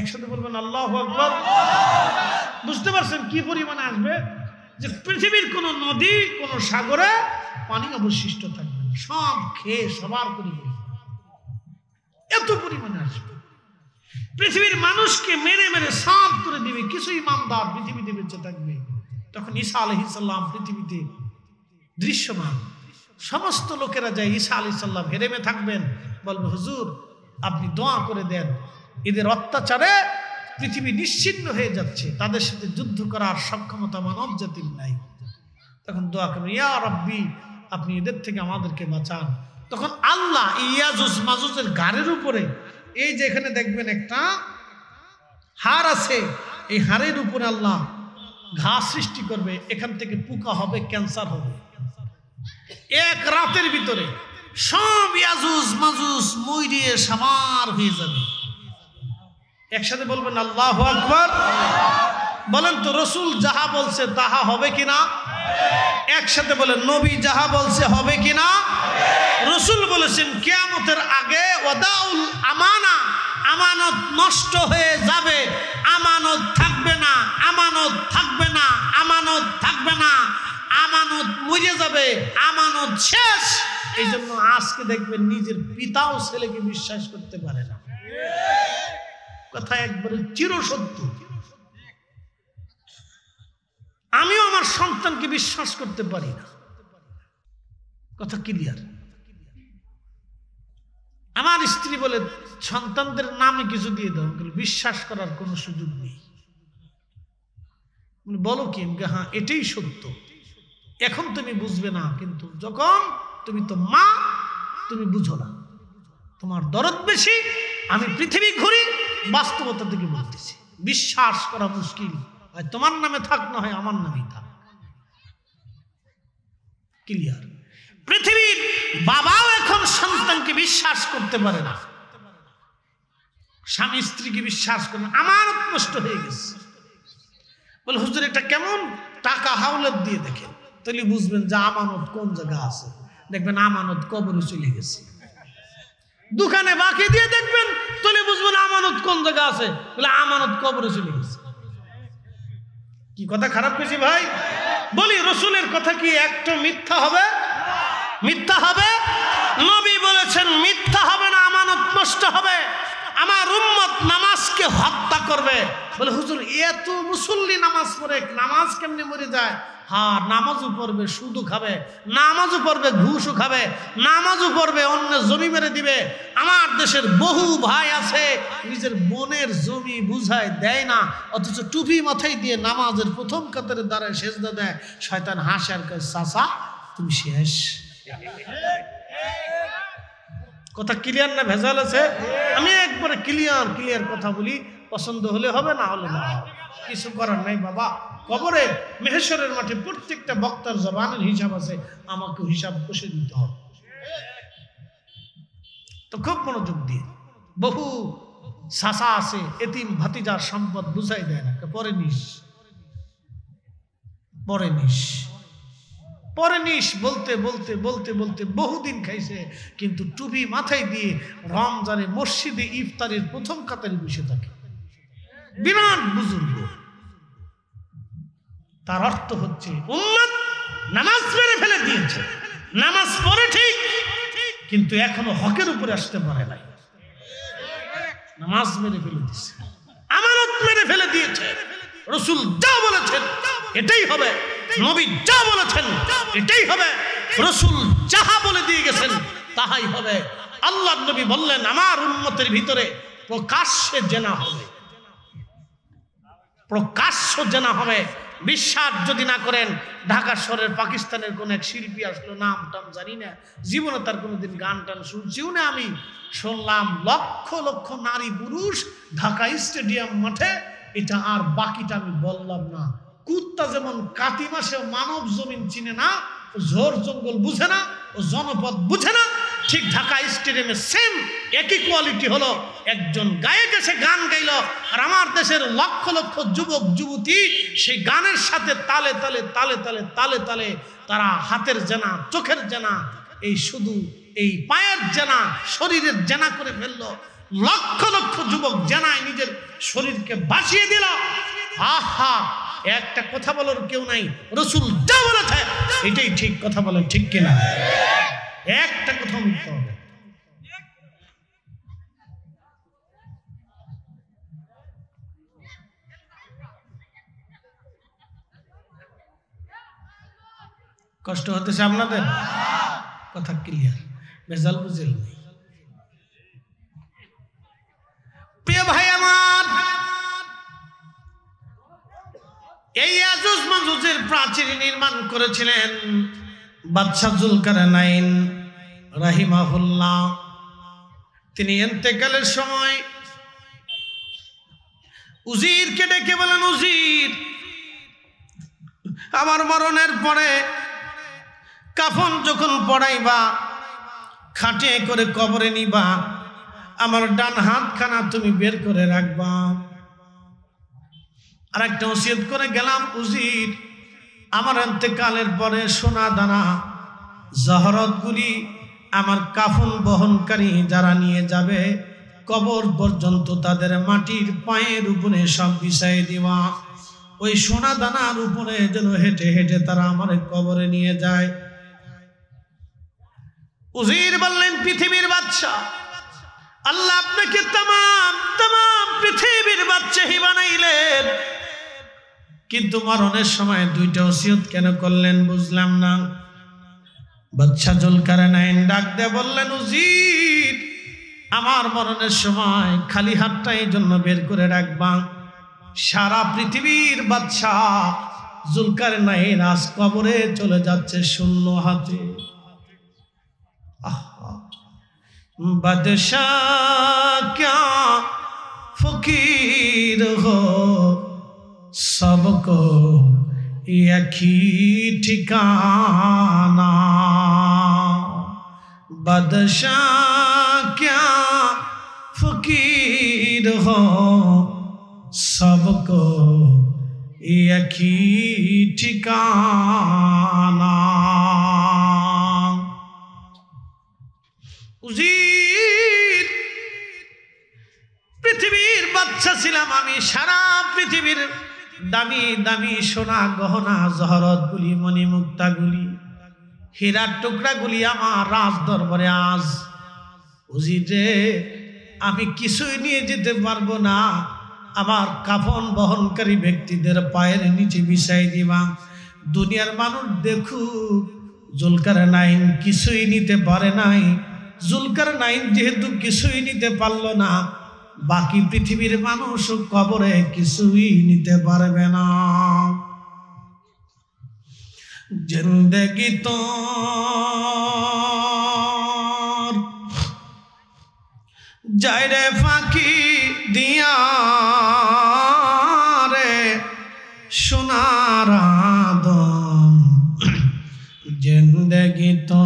একসাথে বলবেন আল্লাহু আকবার। বুঝতে পারছেন কি পরিমাণে আসবে? যে পৃথিবীর কোনো নদী, কোনো সাগরে পানি অবশিষ্ট থাকবে না, সব খেয়ে সবার করে এত পরিমাণে আসবে। পৃথিবীর মানুষকে মেরে মেরে সাফ করে দিবে, কিছু ইমানদার পৃথিবীতে বেঁচে থাকবে। তখন ঈসা আলাইহিস সালাম পৃথিবীতে দৃশ্যমান, সমস্ত লোকেরা যায় ঈসা আলাইহিস সালাম হেরেমে থাকবেন, বলবে হুজুর আপনি দোয়া করে দেন, এদের অত্যাচারে পৃথিবী নিশ্চিহ্ন হয়ে যাচ্ছে, তাদের সাথে যুদ্ধ করার সক্ষমতা মানব জাতির নাই। তখন দোয়া করবেন ইয়া রাব্বি আপনি এদের থেকে আমাদেরকে বাঁচান। তখন আল্লাহ ইয়াজুজ মাজুজের গাড়ির উপরে, এই যে এখানে দেখবেন একটা হাড় আছে, এই হাড়ের উপরে আল্লাহ ঘা সৃষ্টি করবে, এখান থেকে পোকা হবে, ক্যান্সার হবে। এক রাতের ভিতরে সব ইয়াজুজ মাজুজ মইরিয়ে সামার হয়ে যাবে। একসাথে বলবেন আল্লাহু আকবার। বলেন তো রসুল যাহা বলছে তাহা হবে কিনা? একসাথে বলেন নবী যাহা বলছে হবে কিনা? রসুল বলেছেন কিয়ামতের আগে ওয়াদাউল আমানা, আমানত নষ্ট হয়ে যাবে, আমানত থাকবে না, আমানত থাকবে না, আমানত থাকবে না, আমানত মরে যাবে, আমানত শেষ। এই জন্য আজকে দেখবেন নিজের পিতাও ছেলেকে বিশ্বাস করতে পারে না। কথা একবারে চিরসত্য। আমিও আমার সন্তানকে বিশ্বাস করতে পারি না, কথা ক্লিয়ার। আমার স্ত্রী বলে সন্তানদের নামে কিছু দিয়ে দাও, বিশ্বাস করার কোনো সুযোগ নেই। বলো কি? হ্যাঁ এটাই সত্য, এখন তুমি বুঝবে না, কিন্তু যখন তুমি তো মা, তুমি বুঝো না, তোমার দরদ বেশি। আমি পৃথিবী ঘুরি, বাস্তবতা থেকে বলতেছি, বিশ্বাস করা মুশকিল। হয় তোমার নামে থাক, না হয় আমার নামেই থাক। ক্লিয়ার? পৃথিবীর বাবাও এখন সন্তানকে বিশ্বাস করতে পারে না, স্বামী স্ত্রীকে বিশ্বাস করে না, আমানত নষ্ট হয়ে গেছে। বলে হুজুর এটা কেমন? টাকা হাওলাত দিয়ে দেখেন, তাহলে বুঝবেন যে আমানত কোন জায়গা আছে। দেখবেন আমানত কবরে চলে গেছে। দোকানে বাকি দিয়ে দেখবেন, তাহলে বুঝবেন আমানত কোন জায়গা আছে, বলে আমানত কবরে চলে গেছে। কি কথা খারাপ করেছি ভাই? বলি রসুলের কথা কি একটা মিথ্যা হবে? মিথ্যা হবে? নবী বলেছেন মিথ্যা হবে না, আমানত নষ্ট হবে। আমার উম্মত নামাজকে হত্যা করবে। বলে হুজুর এত মুসল্লি নামাজ পড়ে, নামাজ কেমনে মরে যায়? হ্যাঁ নামাজও পড়বে, সুদও খাবে, নামাজও পড়বে, ঘুষও খাবে, নামাজও পড়বে, অন্য জমি মেরে দিবে। আমার দেশের বহু ভাই আছে নিজের বোনের জমি বুঝায় দেয় না, অথচ টুপি মাথায় দিয়ে নামাজের প্রথম কাতারে দাঁড়ায় সেজদা দেয়। শয়তান হাসে আর কয় চাচা তুমি শেষ। কথা ক্লিয়ার না ভেজাল আছে? আমি একবারে ক্লিয়ার কথা বলি, পছন্দ হলে হবে, না হলে না, কিছু করার নাই বাবা। কবরে মেহেশ্বরের মাঠে প্রত্যেকটা বক্তার জবানের হিসাব আছে, আমাকে হিসাব কষে দিতে হবে। তো খুব মনোযোগ দিয়ে, বহু চাচা আছে এতিম ভাতিজার সম্পদ বুঝাই দেয় না, পরে নিস পরে নিস পরে নিস বলতে বলতে বলতে বলতে বহুদিন খাইছে, কিন্তু টুপি মাথায় দিয়ে রমজানে মসজিদে ইফতারের প্রথম কাতারে বসে থাকে। বিরাট বুজুর্গ। তার অর্থ হচ্ছে উম্মত নামাজ মেরে ফেলে দিয়েছে, নামাজ পড়ে ঠিক, কিন্তু এখনো হকের উপরে আসতে পারে নাই। নামাজ মেরে ফেলে দিয়েছে, আমানত মেরে ফেলে দিয়েছে। রাসূল যা বলেছেন এটাই হবে, নবী যা বলেছেন এটাই হবে, রাসূল যাহা বলে দিয়ে গেছেন তাহাই হবে। আল্লাহর নবী বললেন আমার উম্মতের ভিতরে প্রকাশ্যে জেনা হবে, প্রকাশ্য জেনা হবে। বিশ্বাস যদি না করেন, ঢাকা শহরের পাকিস্তানের কোন এক শিল্পী আসলো, নাম টাম জানি না, জীবনে তার কোনোদিন গান টান শুনছিও না আমি, শুনলাম লক্ষ লক্ষ নারী পুরুষ ঢাকা স্টেডিয়াম মাঠে। এটা আর বাকিটা আমি বললাম না। কুত্তা যেমন কাতি মাসে মানব জমিন চিনে না, ঝোর জঙ্গল বুঝে না, ও জনপদ বুঝে না, ঠিক ঢাকা স্টেডিয়ামে সেম একই কোয়ালিটি হলো। একজন গায়ক এসে গান গাইল, আর আমার দেশের লক্ষ লক্ষ যুবক যুবতী সেই গানের সাথে তালে তালে তালে তালে তালে তালে তারা হাতের জানা, চোখের জানা, এই শুধু এই পায়ের জানা, শরীরের জানা করে ফেললো। লক্ষ লক্ষ যুবক জানায় নিজের শরীরকে বাঁচিয়ে দিল। আহা, একটা কথা বলার কেউ নাই, রাসূল যা বলেছে এটাই ঠিক। কথা বলেন ঠিক কিনা? একটা কথা মিথ্যা হবে। কষ্ট হতেছে আপনাদের? কথা ক্লিয়ার, ভেজাল বুঝেল নেই। প্রিয় ভাই আমার, এই ইয়াজুজ মাজুজের প্রাচীর নির্মাণ করেছিলেন বাদশা জুলকারনাইন রাহিমাহুল্লাহ। তিনি ইন্তেকালের সময় উজিরকে ডেকে বলেন, উজির, আমার মরণের পরে কাফন যখন পড়াইবা, খাটে করে কবরে নিবা, আমার ডান হাতখানা তুমি বের করে রাখবা। আর একটা ওসিয়ত করে গেলাম, উজির, আমার ইন্তেকালের পরে সোনা দানা জহরতগুলি আমার কাফন বহনকারী যারা নিয়ে যাবে কবর পর্যন্ত তাদের মাটির পায়ের উপরে সব বিছাই দিবা। ওই সোনা দানার উপরে যেন হেঁটে হেঁটে তারা আমার কবরে নিয়ে যায়। উজির বললেন, পৃথিবীর বাদশা, আল্লাহ আপনাকে তামাম পৃথিবীর বাদশাহী বানাইলেন, কিন্তু মরণের সময় দুইটা ওসিয়ত কেন করলেন বুঝলাম না। বাদশা জুলকারনাইন ডাক দিয়ে বললেন, উজির, আমার মরণের সময় খালি হাতটা এই জন্য বের করে রাখবা, সারা পৃথিবীর বাদশা জুলকারনাইন আজ কবরে চলে যাচ্ছে শূন্য হাতে। বাদশাহ ক্যা ফকির হো, सबको एक ही ठिकाना, बादशाह क्या फकीर हो, सबको एक ही ठिकाना। उजीर, পৃথিবীর বাদশা ছিলাম আমি, সারা পৃথিবীর দামি দামি সোনা গহনা জহরতগুলি, মণিমুক্তাগুলি, হীরার টুকরাগুলি আমার রাজ দরবারে আজ। উজিরে, আমি কিছুই নিয়ে যেতে পারবো না, আমার কাফন বহনকারী ব্যক্তিদের পায়ের নিচে বিছাই দিবা। দুনিয়ার মানুষ দেখুক জুলকারনাইন কিছুই নিতে পারে নাই। জুলকারনাইন যেহেতু কিছুই নিতে পারলো না, বাকি পৃথিবীর মানুষ কবরে কিছুই নিতে পারবে না। জিন্দেগি তো যায় রে ফাঁকি দিয়া রে সোনার আদম, জিন্দেগি তো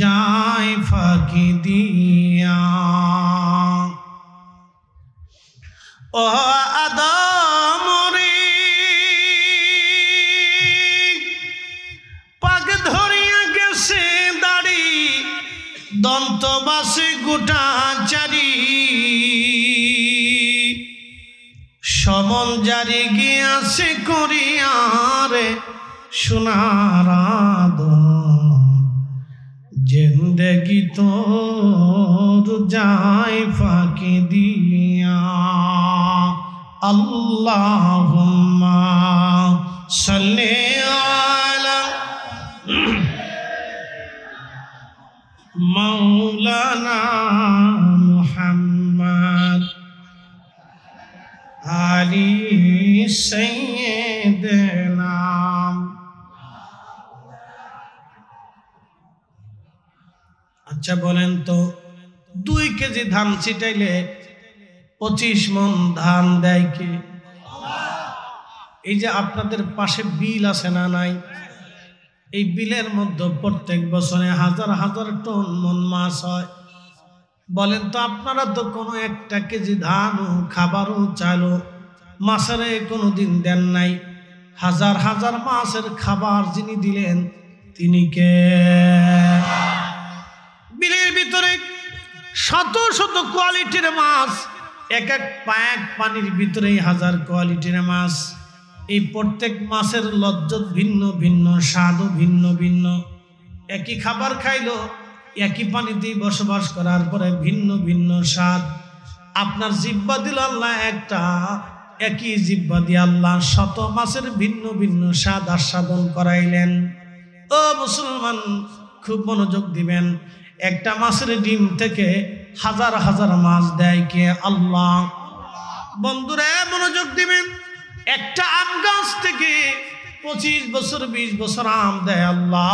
যায় ফাঁকি দিয়া। ও আদম রে, পাক ধরিয়া গেছে দাড়ি, দন্তবাসে গোটা চারি, সমন জারি গিয়াছে করিয়া রে সোনার আদম, जिंदगी तोर जाए फाके दिया अल्लाहुम्मा सल्ले अला मौलाना मुहम्मद आली सय्यदना। अच्छा बोलें तो 2 केजी धान छिटाइले 25 मन धान देय के? এই যে আপনাদের পাশে বিল আছে না নাই, এই বিলের মধ্যে প্রত্যেক বছরে হাজার হাজার টন মন মাছ হয়। বলেন তো আপনারা তো কোনো 1 কেজি ধানও খাবারও চাইলো মাছের কোনোদিন দেন নাই। হাজার হাজার মাছের খাবার যিনি দিলেন তিনি কে? বিলের ভিতরে শত শত কোয়ালিটির মাছ, এক এক পানির ভিতরে হাজার কোয়ালিটির মাছ। এই প্রত্যেক মাছের লজ্জত ভিন্ন ভিন্ন, স্বাদও ভিন্ন ভিন্ন। একই খাবার খাইলো, একই পানিতেই বসবাস করার পরে ভিন্ন ভিন্ন স্বাদ। আপনার জিহ্বা দিল আল্লাহ একটা, একই জিহ্বা দিয়ে আল্লাহ শত মাছের ভিন্ন ভিন্ন স্বাদ আস্বাদন করাইলেন। ও মুসলমান, খুব মনোযোগ দিবেন। একটা মাছের ডিম থেকে হাজার হাজার মাছ দেয় কে? আল্লাহ। বন্ধুরা মনোযোগ দিবেন। একটা আম গাছ থেকে 25 বছর 20 বছর আম দেয় আল্লাহ।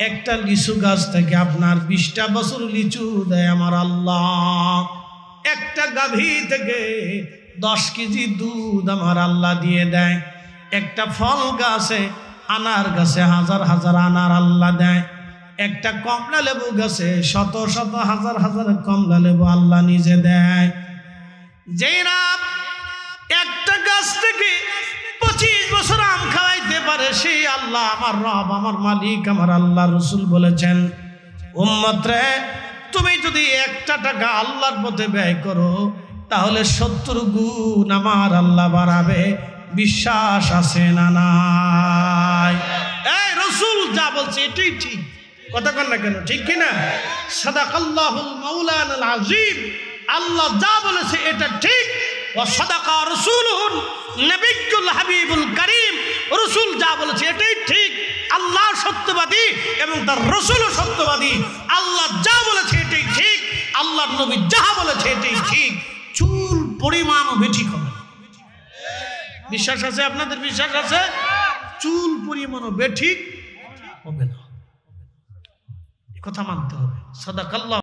একটা লিচু গাছ থেকে আপনার 20টা বছর লিচু দেয় আমার আল্লাহ। একটা গাভী থেকে 10 কেজি দুধ আমার আল্লাহ দিয়ে দেয়। একটা ফল গাছে, আনার গাছে হাজার হাজার আনার আল্লাহ দেয়। একটা কমলা লেবু গাছে শত শত হাজার হাজার কমলা লেবু আল্লাহ নিজে দেয়। যেই রাত একটা গাছ থেকে 25 বছর আম খাওয়াইতে পারে সেই আল্লাহ আমার রব, আমার মালিক, আমার আল্লাহ। রসুল বলেছেন, উম্মত রে, তুমি যদি 1 টাকা আল্লাহর পথে ব্যয় করো তাহলে 70 গুণ আমার আল্লাহ বাড়াবে। বিশ্বাস আছে না নাই? এই রসুল যা বলছে এটাই ঠিক। কথা কন না কেন? ঠিক কিনা? সাদাকাল্লাহুল মাওলানাল আযীম। আল্লাহ যা বলেছে এটা ঠিক। ওয়া সাদাকা রাসূলুহুন নবিয়্যুল হাবিবুল কারীম। রাসূল যা বলেছে এটাই ঠিক। আল্লাহ সত্যবাদী এবং তার রাসূলও সত্যবাদী। আল্লাহ যা বলেছে এটাই ঠিক, আল্লাহর নবী যা বলেছে এটাই ঠিক। চুল পরিমাণও বেঠিক হবে। বিশ্বাস আছে আপনাদের? বিশ্বাস আছে? চুল পরিমাণও বেঠিক হবে না, কথা মানতে হবে। সাদাকাল্লাহ।